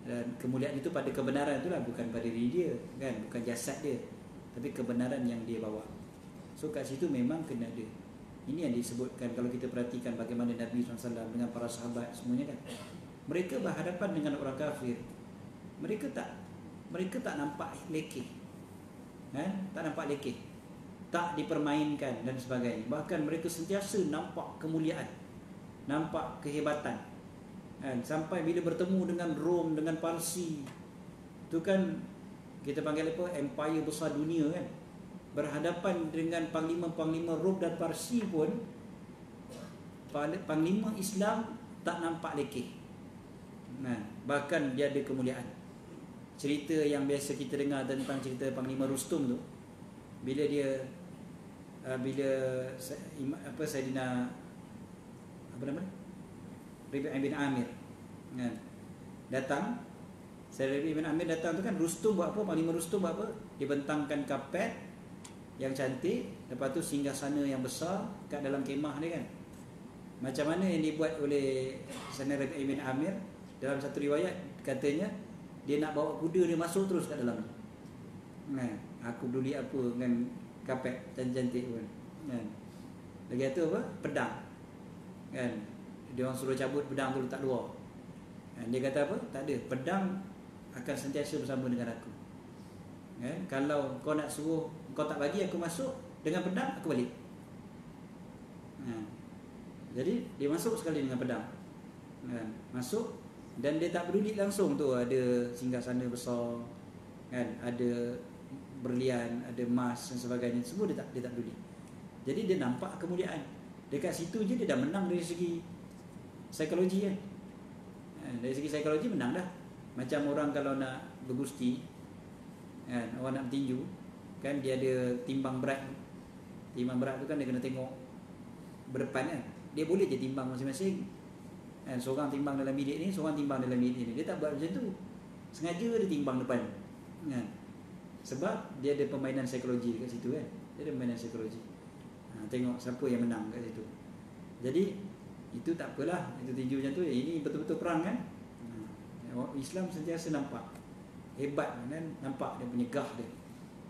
Speaker 1: Dan kemuliaan itu pada kebenaran itulah, bukan pada diri dia kan, bukan jasad dia, tapi kebenaran yang dia bawa. So kat situ memang kena ada. Ini yang disebutkan kalau kita perhatikan bagaimana Nabi SAW dengan para sahabat semuanya kan. Mereka berhadapan dengan orang kafir, mereka tak nampak lekeh kan? Tak nampak lekeh, tak dipermainkan dan sebagainya. Bahkan mereka sentiasa nampak kemuliaan, nampak kehebatan kan? Sampai bila bertemu dengan Rom, dengan Parsi, itu kan kita panggil apa, empire besar dunia kan, berhadapan dengan panglima-panglima Rom dan Parsi pun, panglima Islam tak nampak lekeh. Bahkan dia ada kemuliaan. Cerita yang biasa kita dengar tentang cerita Panglima Rustum tu, bila dia Saidina apa nama, Rabi' bin Amir kan, datang. Rabi' bin Amir datang tu kan, Rustum buat apa? Panglima Rustum buat apa? Dia bentangkan kapet yang cantik, lepas tu singgasana yang besar kat dalam kemah dia kan. Macam mana yang dibuat oleh Saidina Rabi' bin Amir? Dalam satu riwayat katanya dia nak bawa kuda dia masuk terus kat dalam. Aku peduli apa dengan kapet cantik pun kan. Lagi tu apa? Pedang kan. Dia orang suruh cabut pedang tu letak luar. Dia kata apa? Tak ada, pedang akan sentiasa bersama dengan aku kan. Kalau kau nak suruh, kau tak bagi aku masuk dengan pedang, aku balik. Jadi dia masuk sekali dengan pedang kan. Masuk, dan dia tak peduli langsung tu ada singgasana besar kan, ada berlian, ada emas dan sebagainya, semua dia tak peduli. Jadi dia nampak kemuliaan. Dekat situ je dia dah menang dari segi psikologi kan. Dari segi psikologi menang dah. Macam orang kalau nak bergusti kan, orang nak bertinju kan, dia ada timbang berat. Timbang berat tu kan dia kena tengok berdepan kan. Dia boleh je timbang masing-masing kan, seorang timbang dalam bilik ni, seorang timbang dalam bilik ni. Dia tak buat macam tu, sengaja dia timbang depan kan. Sebab dia ada permainan psikologi dekat situ kan. Dia ada permainan psikologi. Tengok siapa yang menang kat situ. Jadi itu tak apalah, itu tinju macam tu. Ini betul-betul perang kan. Islam sentiasa nampak hebat kan, nampak dia punya gah dia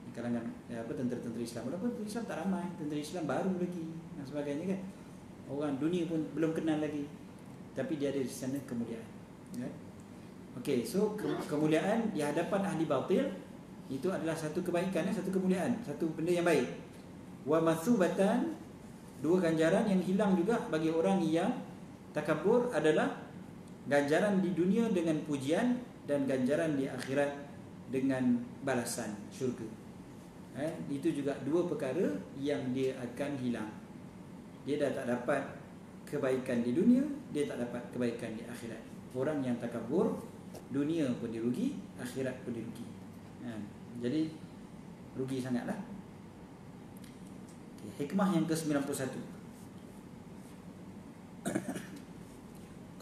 Speaker 1: di kalangan tentera-tentera Islam. Walaupun tentera Islam tak ramai, tentera Islam baru lagi dan sebagainya kan. Orang dunia pun belum kenal lagi, tapi dia ada di sana kemuliaan kan? Okey, so kemuliaan di hadapan ahli batil itu adalah satu kebaikan, satu kemuliaan, satu benda yang baik. Wa mathubatan, dua ganjaran yang hilang juga bagi orang yang takabur adalah ganjaran di dunia dengan pujian dan ganjaran di akhirat dengan balasan syurga. Itu juga dua perkara yang dia akan hilang. Dia dah tak dapat kebaikan di dunia, dia tak dapat kebaikan di akhirat. Orang yang takabur, dunia pun dirugi, akhirat pun dirugi. Jadi rugi sangatlah. Hikmah yang ke-91.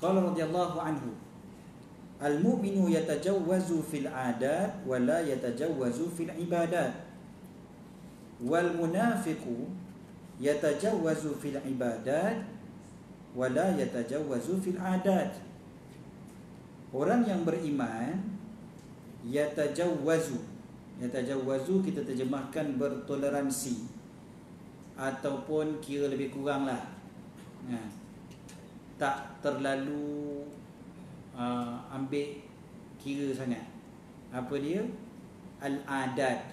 Speaker 1: Qala radhiyallahu anhu, al-mu'minu yatajawwazu fil 'adat wa la yatajawwazu fil ibadat, wal munafiqu yatajawwazu fil ibadat wala yatajawwazu fil adat. Orang yang beriman yatajawwazu kita terjemahkan bertoleransi ataupun kira lebih kurang lah, tak terlalu ambil kira sangat. Apa dia? Al-adat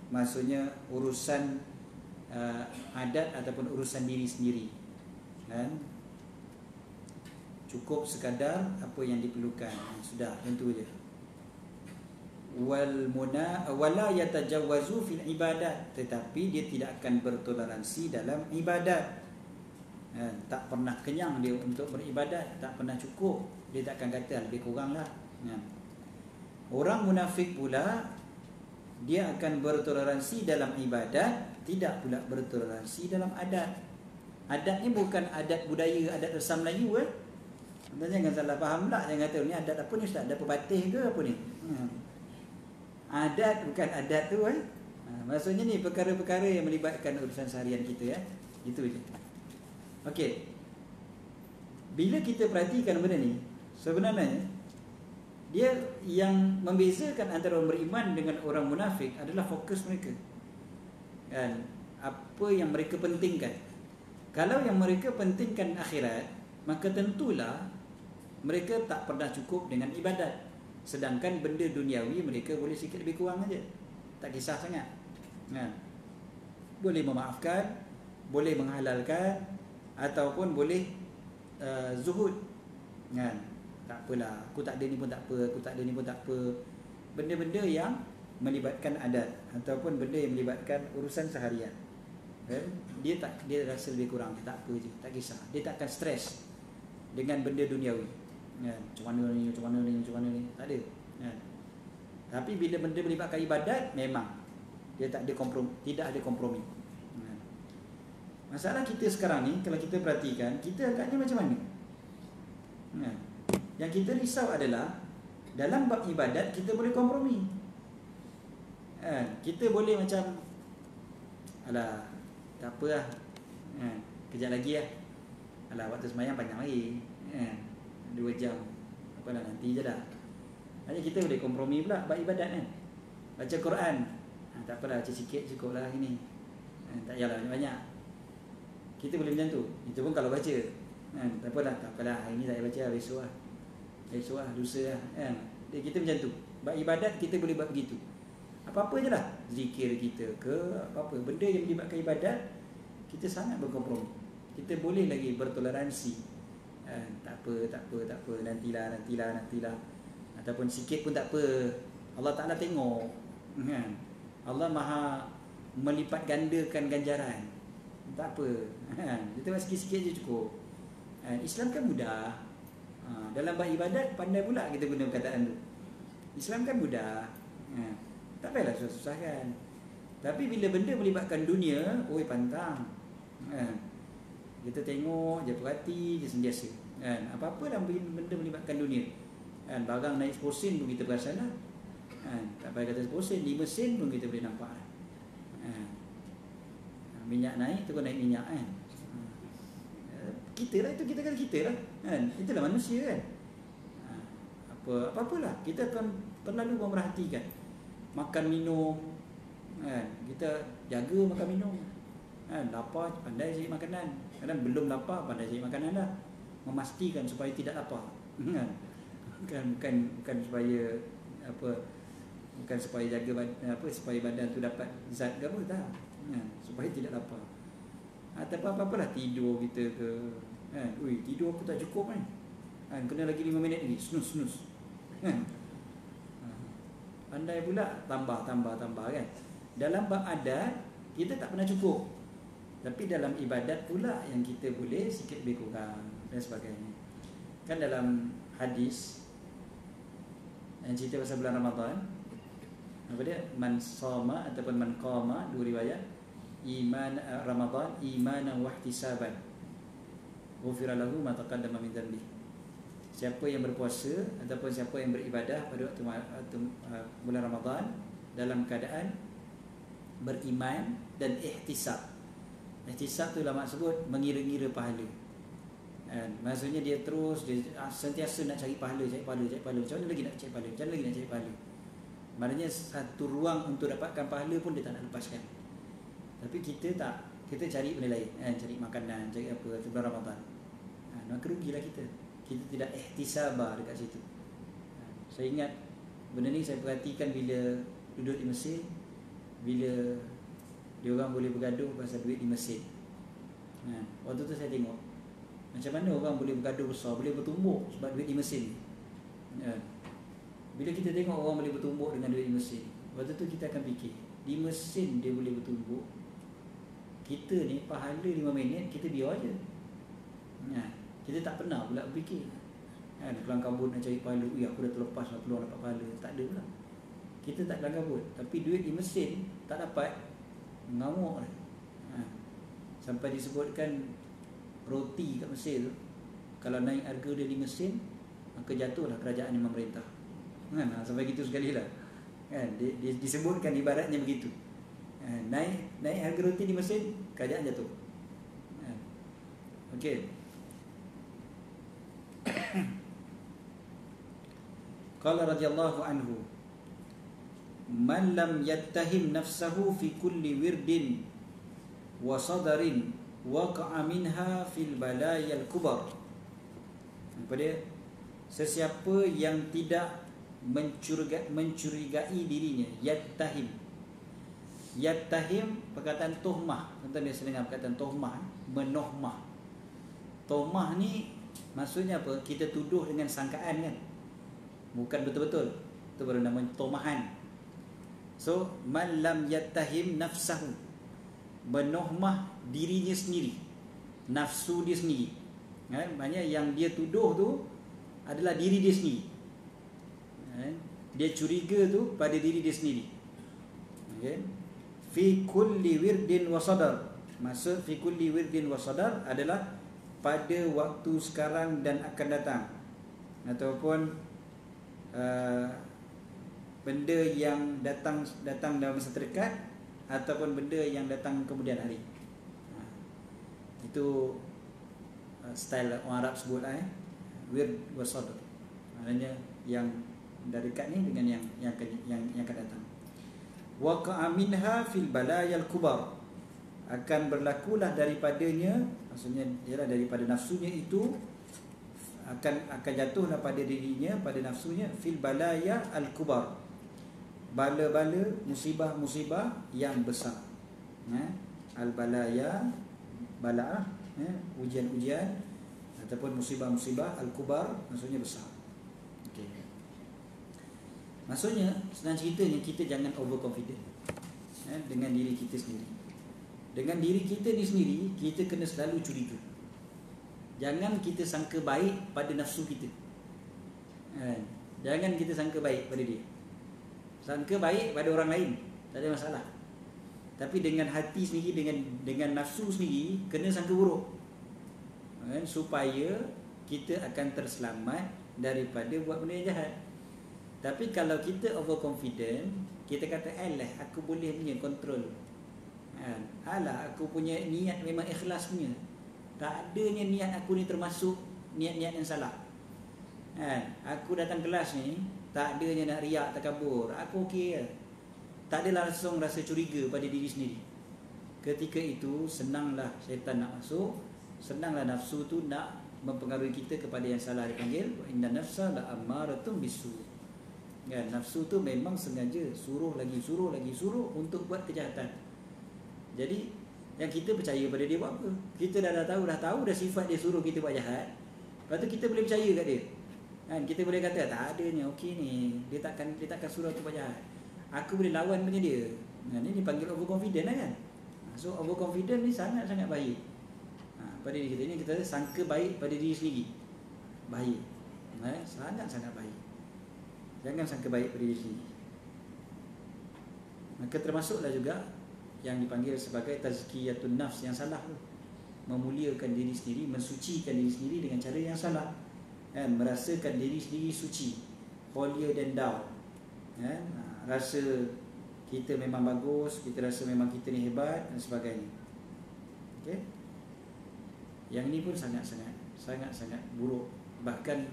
Speaker 1: maksudnya urusan adat ataupun urusan diri sendiri kan. Cukup sekadar apa yang diperlukan, sudah, tentu je. wala yatajawwazu fil ibadat, tetapi dia tidak akan bertoleransi dalam ibadat. Tak pernah kenyang dia untuk beribadat, tak pernah cukup, dia tak akan kata lebih kurang lah. Orang munafik pula, dia akan bertoleransi dalam ibadat, tidak pula bertoleransi dalam adat. Adat ni bukan adat budaya, adat resam Melayu Jangan salah faham pula. Jangan kata ni adat apa ni Ustaz, ada pebatih ke apa ni? Adat bukan adat tu maksudnya ni perkara-perkara yang melibatkan urusan seharian kita Itu je. Okey. Bila kita perhatikan benda ni, sebenarnya dia yang membezakan antara orang beriman dengan orang munafik adalah fokus mereka. Apa yang mereka pentingkan. Kalau yang mereka pentingkan akhirat, maka tentulah mereka tak pernah cukup dengan ibadat. Sedangkan benda duniawi mereka boleh sikit lebih kurang aja, tak kisah sangat. Boleh memaafkan, boleh menghalalkan, ataupun boleh zuhud. Tak apalah, aku tak ada ni pun tak apa, aku tak ada ni pun tak apa. Benda-benda yang melibatkan adat ataupun benda yang melibatkan urusan seharian, dia rasa lebih kurang, tak apa je, tak kisah. Dia tak akan stres dengan benda duniawi. Macam mana ni, tak ada. Tapi bila benda melibatkan ibadat, memang dia tak ada kompromi, tidak ada kompromi. Masalah kita sekarang ni, kalau kita perhatikan, kita agaknya macam mana? Yang kita risau adalah dalam bab ibadat kita boleh kompromi. Kita boleh macam, alah, tak apa lah, kejap lagi lah, alah, waktu sembahyang panjang lagi, 2 jam, apalah, nanti je dah. Hanya kita boleh kompromi pula bab ibadat Baca Quran, tak apalah, baca sikit cukup lah hari ni, tak payahlah banyak. Kita boleh macam tu. Itu pun kalau baca, tak apalah, hari ni tak payah baca lah, besok lah, lusa lah, Kita macam tu. Bab ibadat kita boleh buat begitu. Apa-apa je lah, zikir kita ke apa-apa, benda yang melibatkan ibadat, kita sangat berkompromi. Kita boleh lagi bertoleransi. Tak apa, nantilah. Ataupun sikit pun tak apa, Allah Ta'ala tengok. Allah Maha melipat gandakan ganjaran. Tak apa, kita buat sikit-sikit je cukup. Islam kan mudah. Dalam bab ibadat pandai pula kita guna perkataan tu. Islam kan mudah. Tak payahlah susah-susah kan. Tapi bila benda melibatkan dunia, pantang. Kita tengok je, perhati je sentiasa. Apa-apa dalam benda melibatkan dunia. Barang naik 10 sen pun kita perasan lah. Tak payah kata 10 sen, 5 sen pun kita boleh nampak. Minyak naik, tu naik minyak kita lah, itu kita kata kita lah itulah manusia kan. Apa-apalah, kita akan terlalu memerhatikan makan minum, kita jaga makan minum. Lapar pandai cari makanan, kadang belum lapar pandai cari makanan dah, memastikan supaya tidak lapar. Bukan supaya apa, bukan supaya jaga supaya badan tu dapat zat ke apa, tak. Supaya tidak lapar. Atau apa-apalah, tidur kita ke, tidur aku tak cukup kena lagi 5 minit lagi, snooze. Pandai pula tambah kan. Dalam bab adat kita tak pernah cukup, tapi dalam ibadat pula yang kita boleh sikit lebih kurang dan sebagainya. Kan dalam hadis yang cerita pasal bulan Ramadan, apa dia, man sama ataupun man qama, dua riwayat, iman Ramadan imanan wa ihtisaban ghufira lahu ma taqaddama min dhanbi. Siapa yang berpuasa ataupun siapa yang beribadah pada waktu bulan Ramadan dalam keadaan beriman dan ihtisab. Ihtisab tu ulama sebut mengira-ngira pahala. Maksudnya dia sentiasa nak cari pahala. Macam mana lagi nak cari pahala? Maknanya satu ruang untuk dapatkan pahala pun dia tak nak lepaskan. Tapi kita tak, kita cari benda lain, cari makanan, cari apa, bulan Ramadan. Maka rugilah kita. Kita tidak ihtisabah dekat situ. Saya ingat benda ni saya perhatikan bila duduk di Mesir, bila dia orang boleh bergaduh pasal duit di Mesir. Waktu tu saya tengok macam mana orang boleh bergaduh besar, boleh bertumbuk sebab duit di Mesir. Bila kita tengok orang boleh bertumbuk dengan duit di mesin, waktu tu kita akan fikir, di mesin dia boleh bertumbuk, kita ni pahala 5 minit kita biar je. Kita tak pernah pula berfikir kelang kabut nak cari pahala, aku dah terlepas lah peluang dapat pahala. Tak ada pula. Kita tak kelang kabut. Tapi duit di mesin tak dapat, mengamuk lah. Sampai disebutkan roti kat Mesir tu, kalau naik harga dia di mesin, maka jatuhlah kerajaan yang memerintah. Sampai gitu sekali lah. Disebutkan ibaratnya begitu. Naik harga roti di mesin, kerajaan jatuh. Okey. Qala radhiyallahu anhu, man lam yattahim nafsahu fi kulli wirdin wa sadarin waqa'a minha fil balayal kubar. Pada sesiapa yang tidak mencurigai dirinya, yattahim perkataan tuhmah. Tuan-tuan biasa dengar perkataan tuhmah, menohmah. Tuhmah ni maksudnya apa? Kita tuduh dengan sangkaan kan, bukan betul-betul. Itu baru nama tuhmahan. So man lam yattahim nafsahu, menohmah dirinya sendiri, nafsu dia sendiri. Maknanya yang dia tuduh tu adalah diri dia sendiri. Dia curiga tu pada diri dia sendiri. Fi kulli wirdin wa sadar. Maksud fi kulli wirdin wa sadar adalah pada waktu sekarang dan akan datang, ataupun benda yang datang dalam masa terdekat, ataupun benda yang datang kemudian hari. Itu style orang Arab sebut lah, wird wa sadr. Maknanya yang dari dekat ni dengan yang akan datang. Waqa'a minha fil balayal kubar, akan berlakulah daripadanya, maksudnya ialah daripada nafsunya itu, akan jatuhlah pada dirinya, pada nafsunya, fil balaya al kubar, bala-bala, musibah-musibah yang besar. Al balaya, bala, ujian-ujian ataupun musibah-musibah, al kubar maksudnya besar. Maksudnya senang ceritanya, kita jangan overconfident dengan diri kita sendiri. Dengan diri kita ni sendiri, kita kena selalu curiga. Jangan kita sangka baik pada nafsu kita. Jangan kita sangka baik pada dia. Sangka baik pada orang lain, tak ada masalah. Tapi dengan hati sendiri, dengan nafsu sendiri, kena sangka buruk. Supaya kita akan terselamat daripada buat benda yang jahat. Tapi kalau kita overconfident, kita kata, alah aku boleh punya kontrol, alah aku punya niat memang ikhlas punya, tak adanya niat aku ni termasuk niat-niat yang salah. Aku datang kelas ni tak adanya nak riak, takabur, aku okey je. Tak ada langsung rasa curiga pada diri sendiri. Ketika itu senanglah syaitan nak masuk, senanglah nafsu tu nak mempengaruhi kita kepada yang salah. Dipanggil inna nafsa la ammaratun bisu. Nafsu tu memang sengaja suruh lagi untuk buat kejahatan. Jadi yang kita percaya pada dia buat apa? Kita dah tahu dah sifat dia suruh kita buat jahat. Lepas tu kita boleh percaya kat dia. Kita boleh kata tak adanya, okey ni, dia takkan suruh aku buat jahat. Aku boleh lawan punya dia. Ini dipanggil overconfident lah kan. So overconfident ni sangat-sangat bahaya. Pada diri kita ni, kita sangka baik pada diri sendiri, bahaya. Sangat-sangat bahaya. Jangan sangka baik pada diri sendiri. Maka termasuklah juga yang dipanggil sebagai tazkiyatun nafs, yang salah tu. Memuliakan diri sendiri, mensucikan diri sendiri dengan cara yang salah. Merasakan diri sendiri suci, holier than thou. Rasa kita memang bagus, kita rasa memang kita ni hebat dan sebagainya. Okay? Yang ni pun sangat-sangat buruk. Bahkan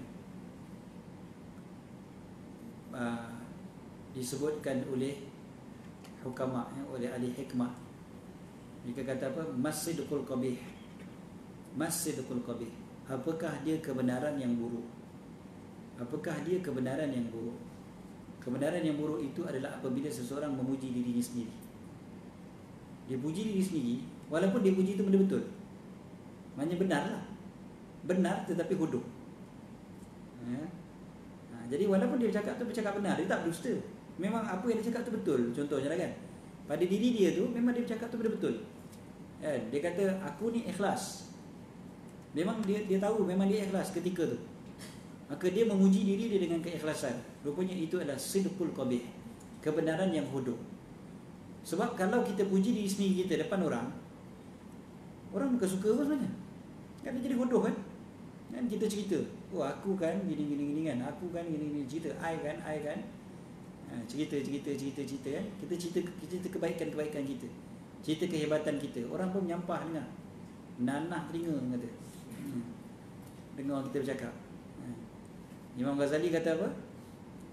Speaker 1: disebutkan oleh hukama, oleh ahli hikmah. Mereka kata apa? Masjidul qabih. Masjidul qabih. Apakah dia kebenaran yang buruk? Apakah dia kebenaran yang buruk? Kebenaran yang buruk itu adalah apabila seseorang memuji dirinya sendiri. Dia puji diri sendiri, walaupun dia puji itu benda betul. Maknanya benar lah. Benar tetapi huduh. Jadi walaupun dia bercakap tu bercakap benar, dia tak berdusta. Memang apa yang dia cakap tu betul. Contohnya lah kan, pada diri dia tu memang dia bercakap tu betul-betul. Dia kata aku ni ikhlas. Memang dia tahu memang dia ikhlas ketika tu. Maka dia memuji diri dia dengan keikhlasan. Rupanya itu adalah sidqul qabih, kebenaran yang hodoh. Sebab kalau kita puji diri sendiri kita depan orang bukan suka apa sebenarnya. Kan dia jadi hodoh kan? Kan kita cerita, oh aku kan gini kan, aku kan gini cerita, I kan. Cerita kan. Kita cerita kebaikan kita. Cerita kehebatan kita. Orang pun menyampah dengar. Nanah telinga kata. Dengar kita bercakap. Imam Ghazali kata apa?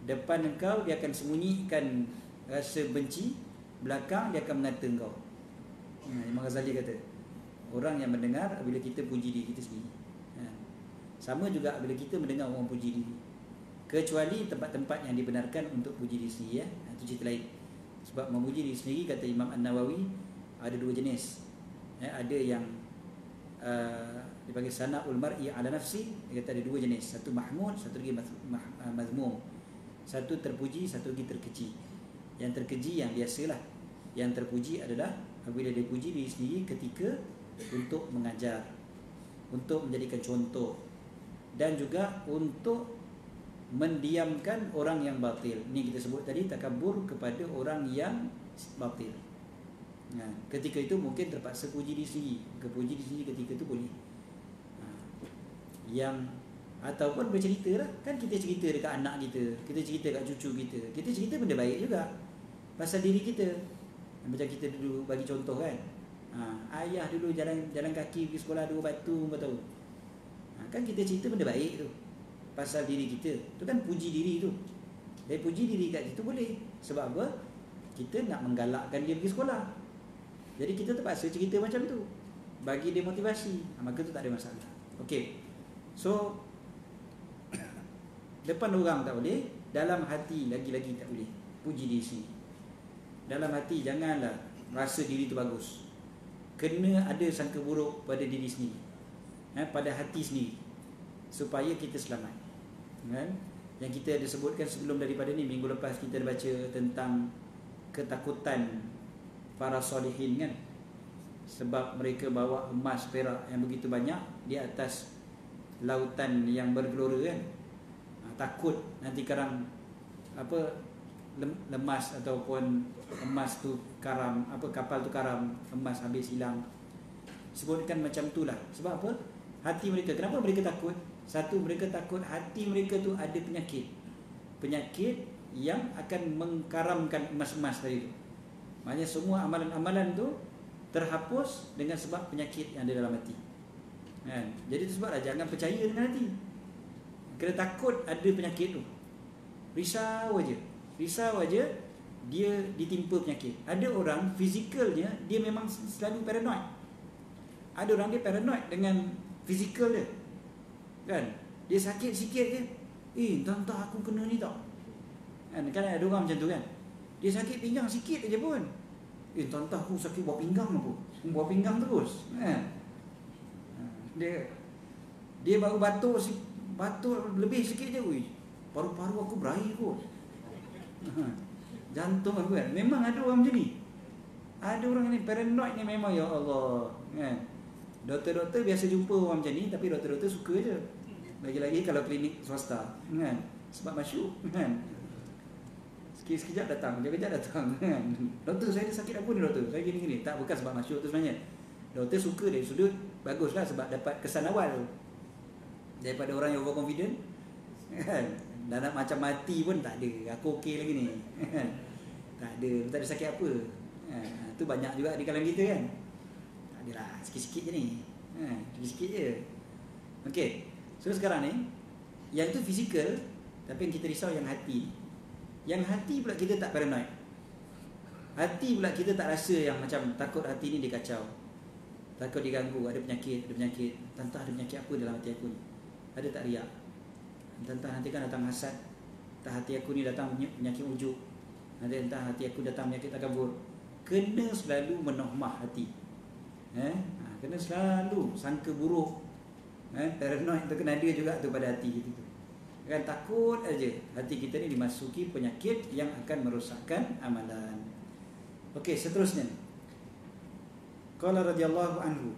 Speaker 1: Depan engkau dia akan sembunyikan rasa benci, belakang dia akan menata engkau. Imam Ghazali kata, orang yang mendengar bila kita puji diri kita sendiri. Sama juga bila kita mendengar orang puji diri. Kecuali tempat-tempat yang dibenarkan untuk puji diri sendiri, itu cerita lain. Sebab memuji diri sendiri, kata Imam An-Nawawi, ada dua jenis. Ada yang dipanggil sana'ul mar'i ala nafsi. Dia kata ada dua jenis, satu mahmud, satu lagi mazmum. Satu terpuji, satu lagi terkeji. Yang terkeji yang biasalah. Yang terpuji adalah apabila dia puji diri sendiri ketika untuk mengajar, untuk menjadikan contoh, dan juga untuk mendiamkan orang yang batil. Ini kita sebut tadi takabur kepada orang yang batil. Ketika itu mungkin terpaksa puji diri sendiri. Puji diri sendiri ketika itu boleh. Yang ataupun bercerita lah. Kan kita cerita dekat anak kita, kita cerita dekat cucu kita, kita cerita benda baik juga pasal diri kita. Macam kita dulu bagi contoh kan, ayah dulu jalan kaki pergi sekolah 2 batu 4 tahun. Kan kita cerita benda baik tu pasal diri kita. Tu kan puji diri tu. Dari puji diri kat situ boleh. Sebab apa? Kita nak menggalakkan dia pergi sekolah. Jadi kita terpaksa cerita macam tu, bagi dia motivasi. Maka tu tak ada masalah. Okey. So depan orang tak boleh, dalam hati lagi-lagi tak boleh puji diri sendiri. Dalam hati janganlah rasa diri tu bagus. Kena ada sangka buruk pada diri sendiri, pada hati sendiri, supaya kita selamat. Kan? Yang kita ada sebutkan sebelum daripada ni, minggu lepas kita ada baca tentang ketakutan para solihin kan. Sebab mereka bawa emas perak yang begitu banyak di atas lautan yang bergelora kan. Takut nanti karang lemas ataupun emas tu karam, kapal tu karam, emas habis hilang. Sebutkan macam itulah. Sebab apa? Hati mereka. Kenapa mereka takut? Satu, mereka takut hati mereka tu ada penyakit. Penyakit yang akan mengkaramkan emas-emas tadi tu. Maknanya semua amalan-amalan tu terhapus dengan sebab penyakit yang ada dalam hati. Kan? Jadi itu sebablah jangan percaya dengan hati. Kena takut ada penyakit tu. Risau aja dia ditimpa penyakit. Ada orang fizikalnya dia memang selalu paranoid. Ada orang dia paranoid dengan fizikal dia. Kan? Dia sakit sikit je, entah aku kena ni tak. Kan ada orang macam tu kan. Dia sakit pinggang sikit aja pun, entah aku sakit buah pinggang aku. Buah pinggang terus. Kan? Dia baru batuk lebih sikit je, paru-paru aku berair kot. Jantung aku kan. Memang ada orang macam ni. Ada orang ni paranoid ni memang, ya Allah kan. Doktor-doktor biasa jumpa orang macam ni, tapi doktor-doktor suka je. Lagi-lagi kalau klinik swasta kan. Sebab masyuk kan. Sekejap datang, kejap datang kan. Doktor saya ada sakit apa ni doktor? Saya gini-gini. Tak, bukan sebab masyuk tu sebenarnya. Doktor suka dari sudut baguslah sebab dapat kesan awal tu. Daripada orang yang overconfident kan. Dah nak macam mati pun tak ada, aku okey lagi ni. Tak ada sakit apa. Tu banyak juga di kalangan kita kan. Tak adalah, sikit-sikit je ni. Sikit-sikit je. Okey. So sekarang ni, yang tu fizikal, tapi yang kita risau yang hati. Yang hati pula kita tak paranoid. Hati pula kita tak rasa yang macam takut hati ni dia kacau, takut diganggu, ada penyakit. Tentang ada penyakit apa dalam hati aku ni. Ada tak riak? Tentang nanti kan datang hasad, entah hati aku ni datang penyakit ujub, entah hati aku datang penyakit takabur. Kena selalu menohmah hati. Kena selalu sangka buruk. Paranoid tu kena ada juga tu pada hati kita tu. Kan takut aja hati kita ni dimasuki penyakit yang akan merosakkan amalan. Okey, seterusnya. Qala radhiyallahu anhu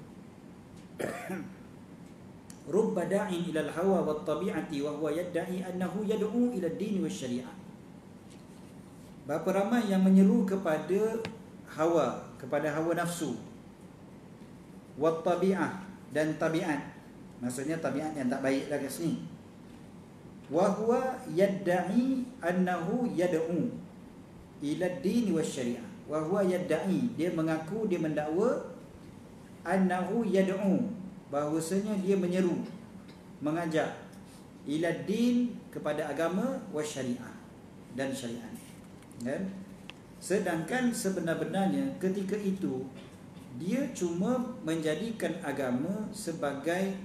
Speaker 1: rubba da'in ila al-hawa wat tabi'ati wa huwa yad'i annahu yad'u ila ad-din wasyari'ah. Berapa ramai yang menyeru kepada hawa nafsu, wat tabi'ah, dan tabiat. Maksudnya tabiat yang tak baik lah kat sini. Wa huwa yad'i annahu yad'u ila ad-din wasyari'ah. Wa huwa yad'i, dia mengaku, dia mendakwa, annahu yad'u, bahawasanya dia menyeru, mengajak, ila din, kepada agama, wasyari'ah, dan syariat. Kan? Sedangkan sebenar-benarnya ketika itu dia cuma menjadikan agama sebagai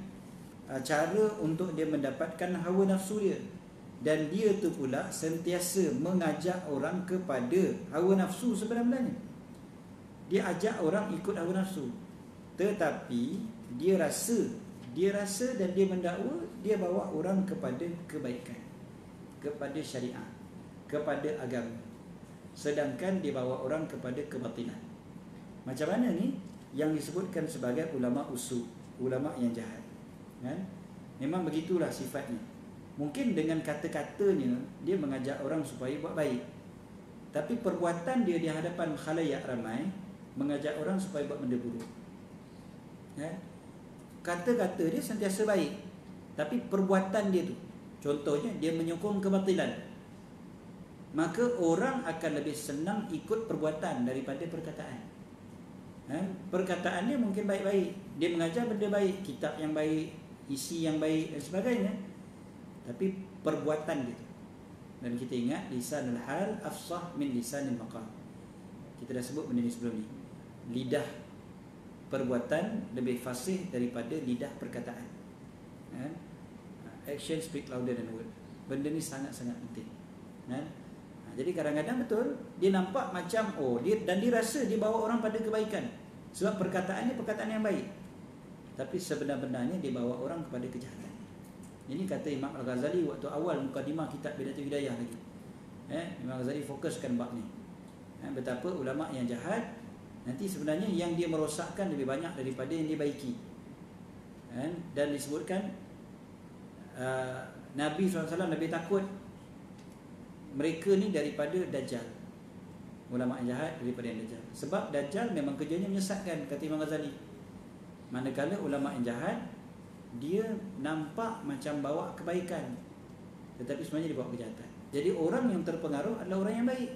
Speaker 1: cara untuk dia mendapatkan hawa nafsu dia, dan dia tu pula sentiasa mengajak orang kepada hawa nafsu. Sebenarnya dia ajak orang ikut hawa nafsu, tetapi dia rasa dan dia mendakwa dia bawa orang kepada kebaikan, kepada syariat, kepada agama, sedangkan dia bawa orang kepada kebatilan. Macam mana ni? Yang disebutkan sebagai ulama usul, ulama yang jahat. Kan? Memang begitulah sifatnya. Mungkin dengan kata-katanya dia mengajak orang supaya buat baik, tapi perbuatan dia di hadapan khalayak ramai mengajak orang supaya buat benda buruk. Kan? Kata-kata dia sentiasa baik, tapi perbuatan dia tu, contohnya dia menyokong kebatilan, maka orang akan lebih senang ikut perbuatan daripada perkataan. Perkataan dia mungkin baik-baik, dia mengajar benda baik, kitab yang baik, isi yang baik dan sebagainya, tapi perbuatan dia. Dan kita ingat lisanul hal afsah min lisanil maqal. Kita dah sebut benda ni sebelum ni. Lidah perbuatan lebih fasih daripada lidah perkataan. Action speak louder than word. Benda ni sangat-sangat penting. Jadi kadang-kadang betul dia nampak macam dia rasa dia bawa orang pada kebaikan sebab perkataannya perkataan yang baik, tapi sebenar-benarnya dia bawa orang kepada kejahatan. Ini kata Imam Al-Ghazali waktu awal mukadimah kitab Bidatul Hidayah lagi. Imam Al-Ghazali fokuskan bab ni. Betapa ulama yang jahat nanti sebenarnya yang dia merosakkan lebih banyak daripada yang dia baiki. Dan disebutkan Nabi SAW lebih takut mereka ni daripada Dajjal. Ulama yang jahat daripada yang Dajjal. Sebab Dajjal memang kerjanya menyesatkan, kata Imam Ghazali. Manakala ulama yang jahat, dia nampak macam bawa kebaikan, tetapi sebenarnya dia bawa kejahatan. Jadi orang yang terpengaruh adalah orang yang baik,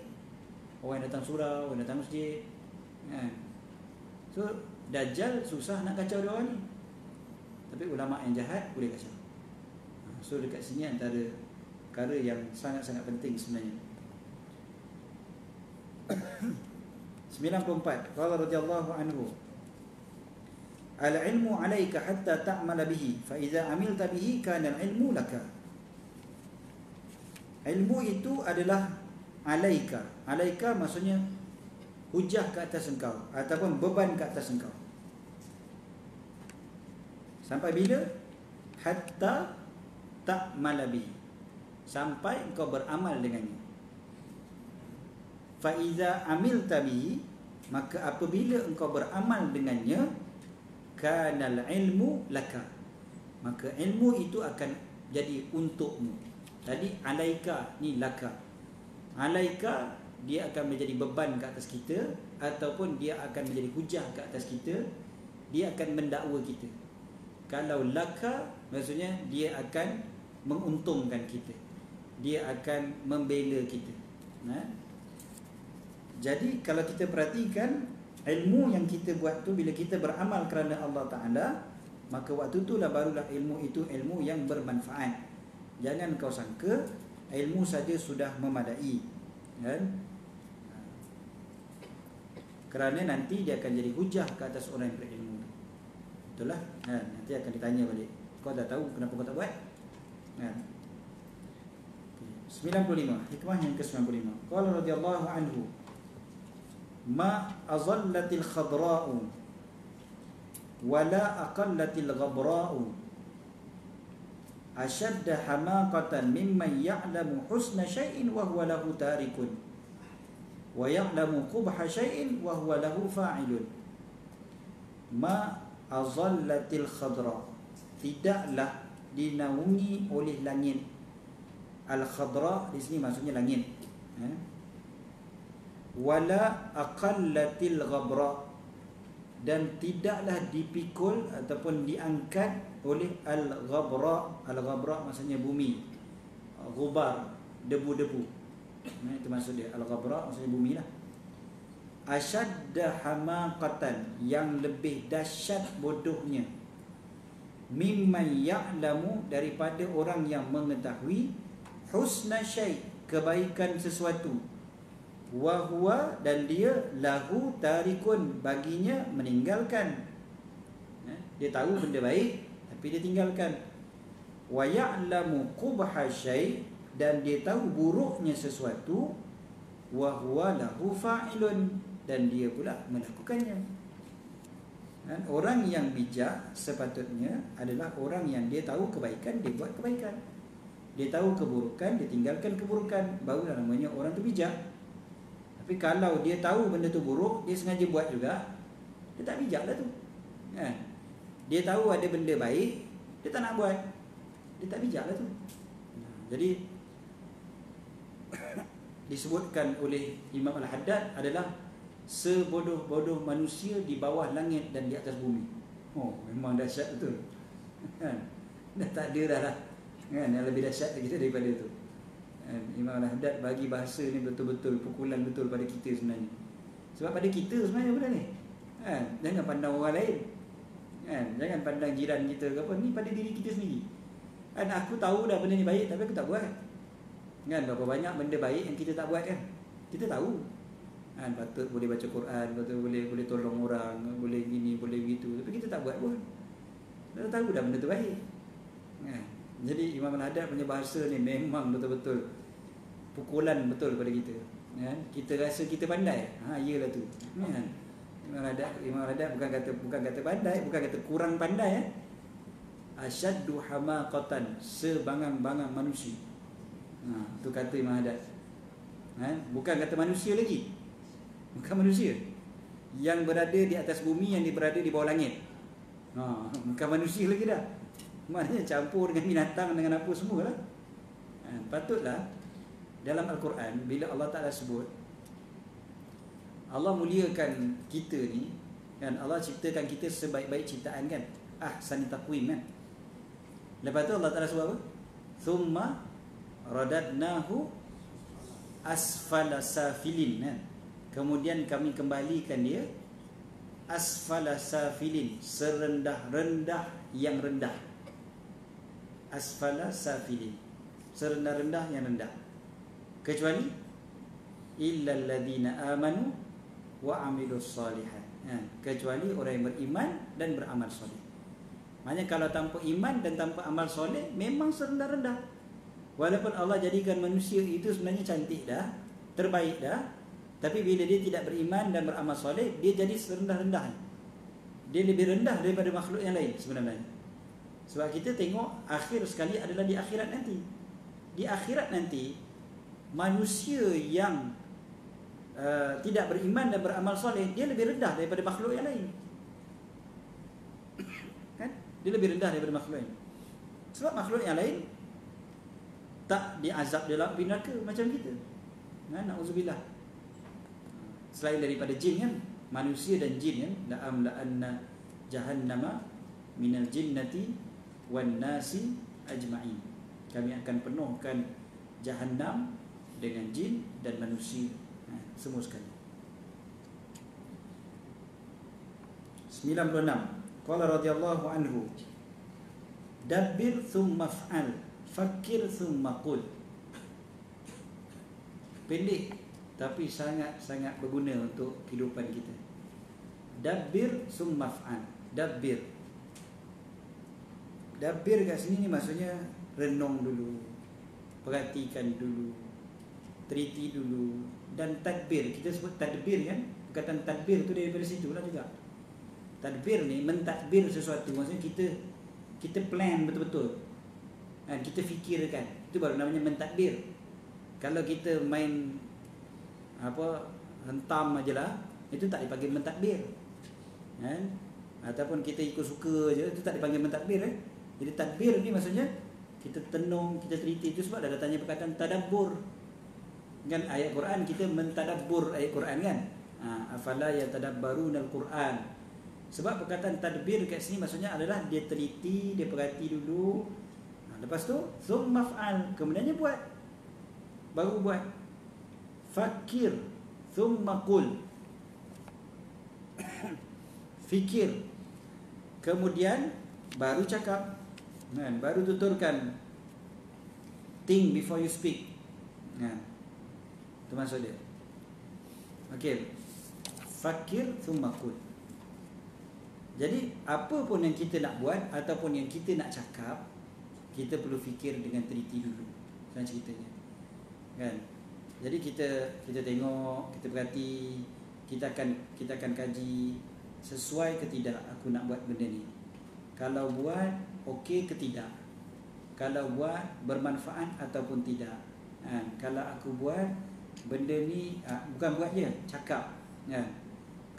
Speaker 1: orang yang datang surau, orang yang datang masjid. So Dajjal susah nak kacau dia orang ni, tapi ulama yang jahat boleh kacau. So dekat sini antara perkara yang sangat-sangat penting sebenarnya. 94. Qala radhiyallahu anhu al-ilmu 'alaika hatta ta'mala bihi fa idza 'amilta bihi kana al-ilmu laka. Ilmu itu adalah 'alaika. 'Alaika maksudnya hujah ke atas engkau ataupun beban ke atas engkau. Sampai bila? Hatta ta'mala bihi, sampai engkau beramal dengannya. Fa iza amilta bihi, maka apabila engkau beramal dengannya, kanal ilmu laka, maka ilmu itu akan jadi untukmu. Tadi alaika ni laka. Alaika dia akan menjadi beban ke atas kita, ataupun dia akan menjadi hujah ke atas kita, dia akan mendakwa kita. Kalau laka maksudnya dia akan menguntungkan kita, dia akan membela kita. Jadi kalau kita perhatikan ilmu yang kita buat tu, bila kita beramal kerana Allah Ta'ala, maka waktu itulah barulah ilmu itu ilmu yang bermanfaat. Jangan kau sangka ilmu saja sudah memadai, kan? Kerana nanti dia akan jadi hujah ke atas orang yang berilmu. Betul lah, kan? Nanti akan ditanya balik, kau dah tahu kenapa kau tak buat, kan? 95. Hikmah yang ke-95. Qala radhiyallahu anhu ma azallatil khadra'u wala aqallatil ghabra'u ashadda hamaqatan mimman ya'lamu husna syai'in wa huwa lahu tarikun wa ya'lamu qubha syai'in wa huwa lahu fa'ilun. Ma azallatil khadra, tidaklah dinaungi oleh langit. Al-khadra di sini maksudnya langit. Wala aqallatil ghabra, dan tidaklah dipikul ataupun diangkat oleh al-ghabra. Al-ghabra maksudnya bumi, ghubar, debu-debu. Itu maksud dia. Al-ghabra maksudnya bumi lah. Asyadda hamaqatan, yang lebih dahsyat bodohnya, mimman ya'lamu, daripada orang yang mengetahui, husna syai', kebaikan sesuatu, wa huwa, dan dia, lahu tarikun, baginya meninggalkan. Dia tahu benda baik tapi dia tinggalkan. Wa ya'lamu qubha syai', dan dia tahu buruknya sesuatu, wa huwa lahu fa'ilun, dan dia pula melakukannya. Orang yang bijak sepatutnya adalah orang yang dia tahu kebaikan, dia buat kebaikan. Dia tahu keburukan, dia tinggalkan keburukan. Barulah namanya orang tu bijak. Tapi kalau dia tahu benda tu buruk, dia sengaja buat juga, dia tak bijak lah tu. Dia tahu ada benda baik, dia tak nak buat, dia tak bijak lah tu. Jadi disebutkan oleh Imam Al-Haddad adalah sebodoh-bodoh manusia di bawah langit dan di atas bumi. Oh, memang dahsyat betul. Dah tak ada dah lah. Yang lebih dahsyat lagi daripada itu. Imam Al-Haddad bagi bahasa ni betul-betul pukulan betul pada kita sebenarnya. Sebab pada kita sebenarnya benda ni. Jangan pandang orang lain. Jangan pandang jiran kita ke apa. Ni pada diri kita sendiri. Aku tahu dah benda ni baik tapi aku tak buat. Berapa banyak benda baik yang kita tak buat kan. Kita tahu. Patut boleh baca Quran, patut boleh tolong orang, boleh gini, boleh begitu, tapi kita tak buat pun. Dah tahu dah benda tu baik. Jadi Imam Al-Haddad punya bahasa ni memang betul-betul pukulan betul pada kita. Kita rasa kita pandai. Iyalah tu. Imam Al-Haddad bukan kata pandai, bukan kata kurang pandai. Asyaddu hamaqatan, sebangang-bangang manusia. Tu kata Imam Al-Haddad. Bukan kata manusia lagi. Bukan manusia yang berada di atas bumi, yang berada di bawah langit. Bukan manusia lagi dah. Maknanya campur dengan binatang, dengan apa semua lah. Patutlah dalam Al-Quran bila Allah Ta'ala sebut, Allah muliakan kita ni kan, Allah ciptakan kita sebaik-baik ciptaan kan, ahsani taqwim kan. Lepas tu Allah Ta'ala sebut apa? Thumma radadnahu asfala safilin kan. Kemudian kami kembalikan dia asfala safilin, serendah-rendah yang rendah. Asfala safilin, serendah-rendah yang rendah. Kecuali illal ladzina amanu wa amilus solihat. Kecuali orang yang beriman dan beramal soleh. Maknanya kalau tanpa iman dan tanpa amal soleh memang serendah-rendah. Walaupun Allah jadikan manusia itu sebenarnya cantik dah, terbaik dah, tapi bila dia tidak beriman dan beramal soleh, dia jadi serendah-rendah. Dia lebih rendah daripada makhluk yang lain sebenarnya. Sebab kita tengok akhir sekali adalah di akhirat nanti. Di akhirat nanti, manusia yang tidak beriman dan beramal soleh, dia lebih rendah daripada makhluk yang lain. Kan? Dia lebih rendah daripada makhluk yang lain. Sebab makhluk yang lain tak diazab dalam api neraka macam kita. Na'udzubillah. Selain daripada jin kan, manusia dan jin kan, la'amla'anna jahannama minal jinnati wan nasi ajma'in. Kami akan penuhkan jahannam dengan jin dan manusia, semua sekali. 96. Qala radhiyallahu anhu, dabbir thumma fa'al, fakir thumma qul. Pendek tapi sangat-sangat berguna untuk kehidupan kita. Dabbir summa fa'al. Dabbir kat sini ni maksudnya renung dulu, perhatikan dulu, teliti dulu, dan tadbir. Kita sebut tadbir kan, perkataan tadbir tu daripada situ lah juga. Tadbir ni mentadbir sesuatu, maksudnya kita plan betul-betul. kan, kita fikirkan. Itu baru namanya mentadbir. Kalau kita main hentam ajalah, itu tak dipanggil mentadbir, kan? Ataupun kita ikut suka je, itu tak dipanggil mentadbir. Jadi tadbir ni maksudnya kita tenung, kita teliti. Itu sebab dah datangnya perkataan tadabbur. Kan ayat Quran, kita mentadabbur ayat Quran kan. Afala yatadabbaruna al-Quran. Sebab perkataan tadbir kat sini maksudnya adalah dia teliti, dia perhati dulu. Lepas tu thumma fa'al, kemudiannya buat. Baru buat. Fakir thumma qul. Fikir, kemudian baru cakap, kan? Baru tuturkan. Think before you speak, kan? Itu maksud dia. Okey. Fakir thumma qul. Jadi apa pun yang kita nak buat ataupun yang kita nak cakap, kita perlu fikir dengan teliti dulu. Kan ceritanya, kan? Jadi kita tengok, kita perhati, kita akan kaji sesuai ke tidak aku nak buat benda ni. Kalau buat okey ke tidak, kalau buat bermanfaat ataupun tidak, kan? Kalau aku buat benda ni, bukan buat je, cakap, kan?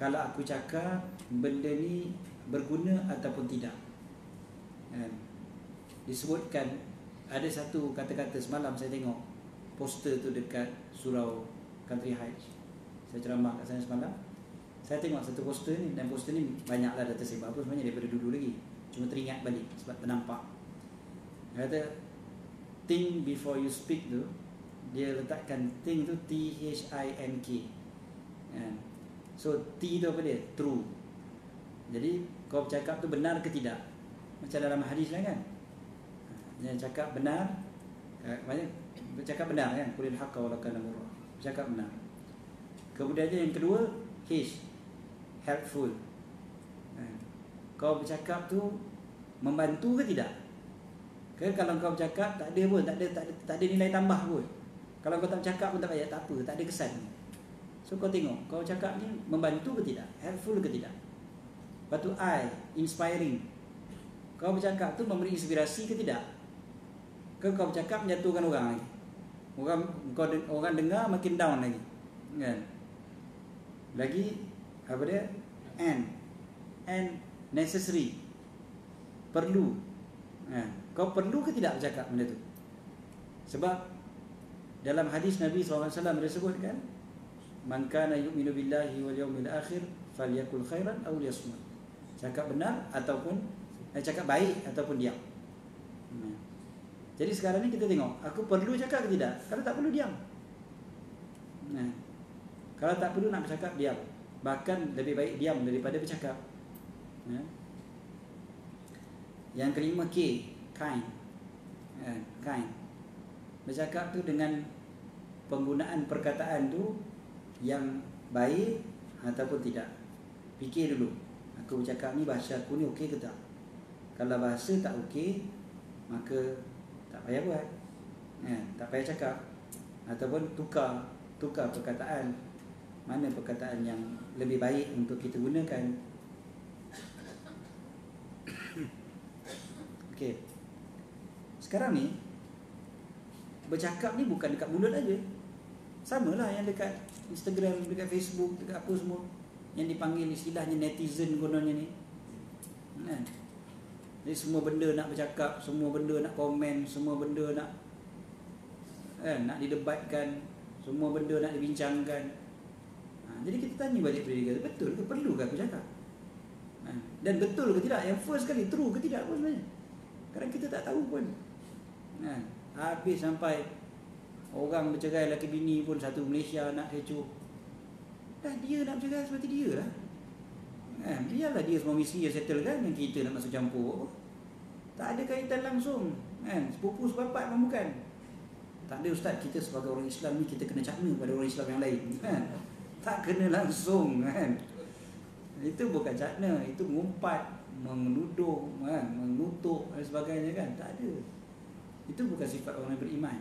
Speaker 1: Kalau aku cakap benda ni berguna ataupun tidak, kan? Disebutkan ada satu kata-kata semalam saya tengok poster tu dekat surau Country Heights. Saya ceramah kat sana semalam. Saya tengok satu poster ni, dan poster ni banyaklah dah tersebar apa sebenarnya daripada dulu lagi. Cuma teringat balik sebab ternampak. Dia kata think before you speak tu, dia letakkan think tu T-H-I-N-K, kan? So T tu apa dia? True. Jadi kau bercakap tu benar ke tidak? Macam dalam hadis lah kan, yang cakap benar, maksudnya bercakap benar kan, qulil haqqa walau kana murra, bercakap benar. Kemudian yang kedua H, helpful. Kau bercakap tu membantu ke tidak? Kalau kau bercakap tak ada pun, tak ada nilai tambah pun. Kalau kau tak bercakap pun tak payah, tak apa, tak ada kesan. So kau tengok kau cakap ni membantu ke tidak, helpful ke tidak. Lepas tu I, inspiring. Kau bercakap tu memberi inspirasi ke tidak? Kau bercakap menjatuhkan orang lagi, orang dengar makin down lagi, kan? Lagi apa dia? And necessary, perlu. Kau perlu ke tidak bercakap benda tu? Sebab dalam hadis Nabi SAW dia sebutkan, man kana yu'minu billahi wal yawmil akhir falyakul khairan aw liyasmut. Cakap benar ataupun cakap baik ataupun diam. Jadi sekarang ni kita tengok, aku perlu cakap ke tidak? Kalau tak perlu, diam. Kalau tak perlu nak bercakap, diam. Bahkan lebih baik diam daripada bercakap. Yang kelima K, kind. Kind. Bercakap tu dengan penggunaan perkataan tu yang baik ataupun tidak. Fikir dulu, aku bercakap ni, bahasa aku ni okey ke tak? Kalau bahasa tak okey, maka tak payah buat, tak payah cakap. Ataupun tukar perkataan. Mana perkataan yang lebih baik untuk kita gunakan. Okey. Sekarang ni bercakap ni bukan dekat mulut aja. Samalah yang dekat Instagram, dekat Facebook, dekat apa semua, yang dipanggil istilahnya netizen kononnya ni. Jadi semua benda nak bercakap, semua benda nak komen, semua benda nak nak didebatkan, semua benda nak dibincangkan. Jadi kita tanya balik pada diri kita, betul ke, perlu ke aku cakap? Dan betul ke tidak? Yang first kali, true ke tidak pun sebenarnya. Kadang kita tak tahu pun. Habis sampai orang bercerai laki bini pun satu Malaysia nak kecoh. Dia nak bercerai seperti dia lah. Biarlah dia semua misi dia settle kan, yang kita nak masuk campur. Tak ada kaitan langsung, sepupu sepapat pun bukan. Tak ada ustaz, kita sebagai orang Islam ni kita kena cakna pada orang Islam yang lain, tak kena langsung, Itu bukan cakna, itu mengumpat, menuduh, mengutuk dan sebagainya kan. Tak ada. Itu bukan sifat orang yang beriman,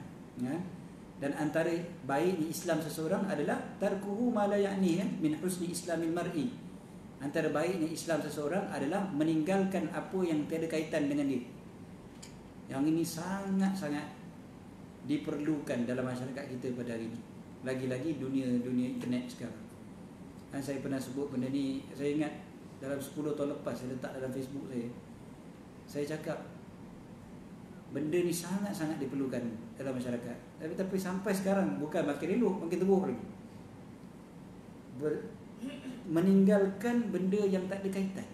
Speaker 1: Dan antara baiknya Islam seseorang adalah tarkuhu ma la ya'ni, min husni islamil mar'i. Antara baiknya Islam seseorang adalah meninggalkan apa yang tiada kaitan dengan dia. Yang ini sangat-sangat diperlukan dalam masyarakat kita pada hari ini. Lagi-lagi dunia internet sekarang. Dan saya pernah sebut benda ni, saya ingat dalam 10 tahun lepas saya letak dalam Facebook saya. Saya cakap benda ni sangat-sangat diperlukan dalam masyarakat. Tapi sampai sekarang bukan makin elok, makin teruk lagi. Meninggalkan benda yang tak ada kaitan.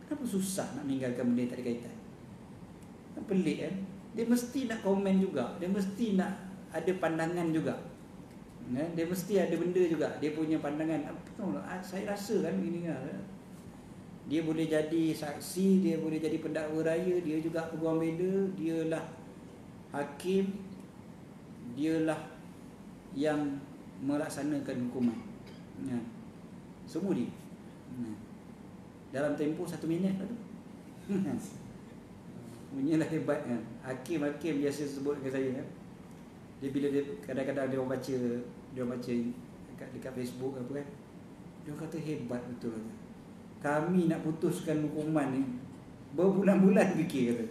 Speaker 1: Kenapa susah nak meninggalkan benda yang tak ada kaitan? Kan pelik kan? Dia mesti nak komen juga, dia mesti nak ada pandangan juga. Dia mesti ada benda juga, dia punya pandangan. Saya rasa kan gini kan. Dia boleh jadi saksi, dia boleh jadi pendakwa raya, dia juga peguam bela, dialah hakim, dialah yang melaksanakan hukuman. Semua dia. Dalam tempoh 1 minit tu. Punyalah hebat kan. Hakim-hakim biasa sebut dengan saya kan. Dia bila dia kadang-kadang dia baca dekat Facebook apa kan. Dia kata hebat betul kan. Kami nak putuskan hukuman ni berbulan-bulan fikir kata.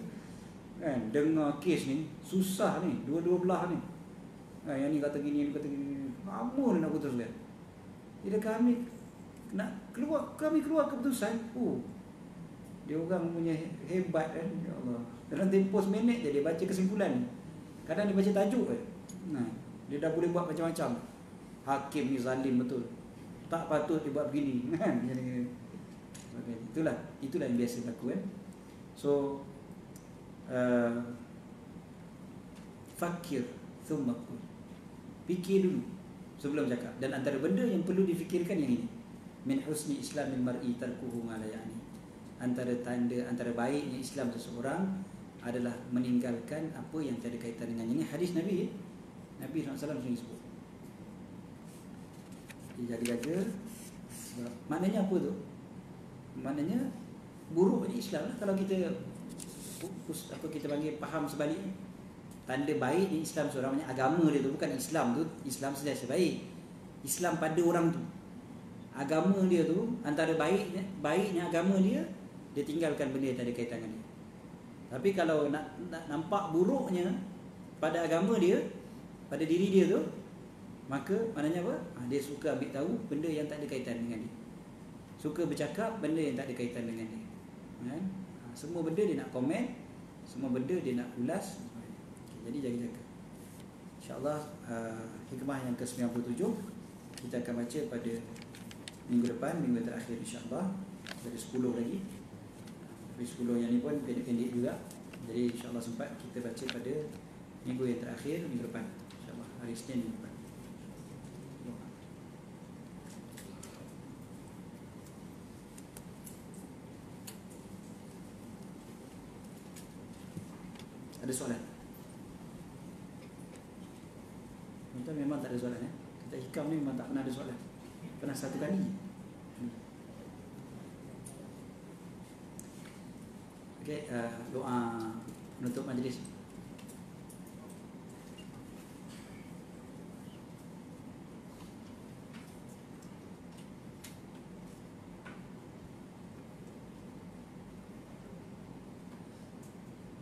Speaker 1: Kan dengar kes ni susah ni, dua-dua belah ni. Yang ni kata gini, ni kata gini. Lama nak putuskan. Bila kami keluar keputusan, dia orang punya hebat kan. Ya Allah. Dalam tempoh seminit je dia baca kesimpulan. Kadang dia baca tajuk kan. Dia dah boleh buat macam-macam. Hakim ni zalim betul. Tak patut dia buat begini kan. Itulah yang biasa berlaku kan. So fakir thumma qul. Fikir dulu sebelum cakap. Dan antara benda yang perlu difikirkan yang ini. Min husni islamil mar'i tarkuhu ma la ya'ni. Antara baiknya Islam seseorang adalah meninggalkan apa yang tiada kaitan dengan ini. Hadis Nabi SAW sering sebut. Jaga-jaga. Maknanya apa tu? Maknanya buruknya Islam lah kalau kita kita panggil faham sebaliknya. Tanda baik ni Islam seorang, maknanya agama dia tu bukan Islam tu. Islam sentiasa baik. Islam pada orang tu. Agama dia tu antara baiknya agama dia tinggalkan benda yang tak ada kaitan dengan dia. Tapi kalau nak nampak buruknya pada agama dia, pada diri dia tu, maka maknanya apa? Dia suka ambil tahu benda yang tak ada kaitan dengan dia. Suka bercakap benda yang tak ada kaitan dengan dia. Kan? Semua benda dia nak komen, semua benda dia nak ulas. Jadi jaga-jaga. InsyaAllah hikmah yang ke-97 kita akan baca pada minggu depan, minggu terakhir insyaAllah. Dari 10 lagi. Dari 10 yang ni pun pendek-pendek juga. Jadi insyaAllah sempat kita baca pada minggu yang terakhir, minggu depan InsyaAllah, hari Isnin minggu depan. Ada soalan? Kita memang tak ada soalan ya. Kita hikam ni memang tak pernah ada soalan. Pernah satu kali. Okey, doa penutup majlis.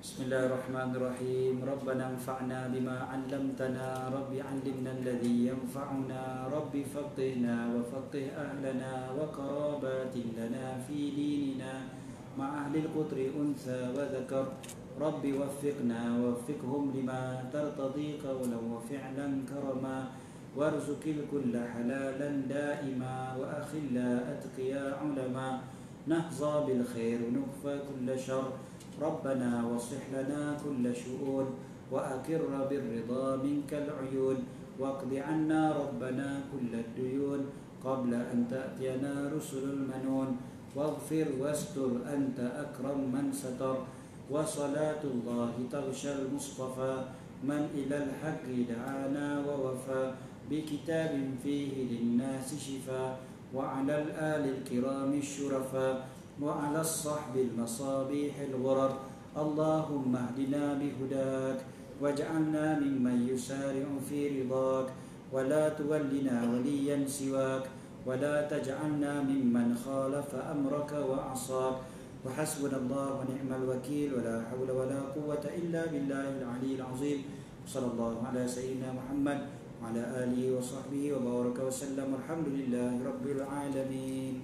Speaker 1: Bismillahirrahmanirrahim. Rabbana anfa'na bima 'allamtana, Rabbi 'allimna alladhi yanfa'una, Rabbi faqihna wa faqih ahlana wa qarabatin lana fi dinina ma ahli al-qutri unsa wa dhakar. Rabbi waffiqna waffiqhum lima tartadi qawlan wa fi'lan karama, warzuqil kulla halalan daima wa akhilla atqiya ulama, nahza bil khair nukhfa kulla syarr. ربنا واصلح لنا كل شؤون وأكر بالرضا منك العيون واقض عنا ربنا كل الديون قبل أن تأتينا رسل المنون واغفر واستر أنت أكرم من ستر وصلاة الله تغشى المصطفى من إلى الحق دعانا ووفى بكتاب فيه للناس شفاء وعلى الآل الكرام الشرفاء وعلى الصحب المصابيح الغرر. اللهم اهدنا بهداك واجعلنا ممن يسارع في رضاك ولا تولنا وليا سواك ولا تجعلنا ممن خالف أمرك وعصاك وحسبنا الله ونعم الوكيل ولا حول ولا قوة إلا بالله العلي العظيم. صلى الله على سيدنا محمد وعلى آله وصحبه وبارك وسلم. الحمد لله رب العالمين.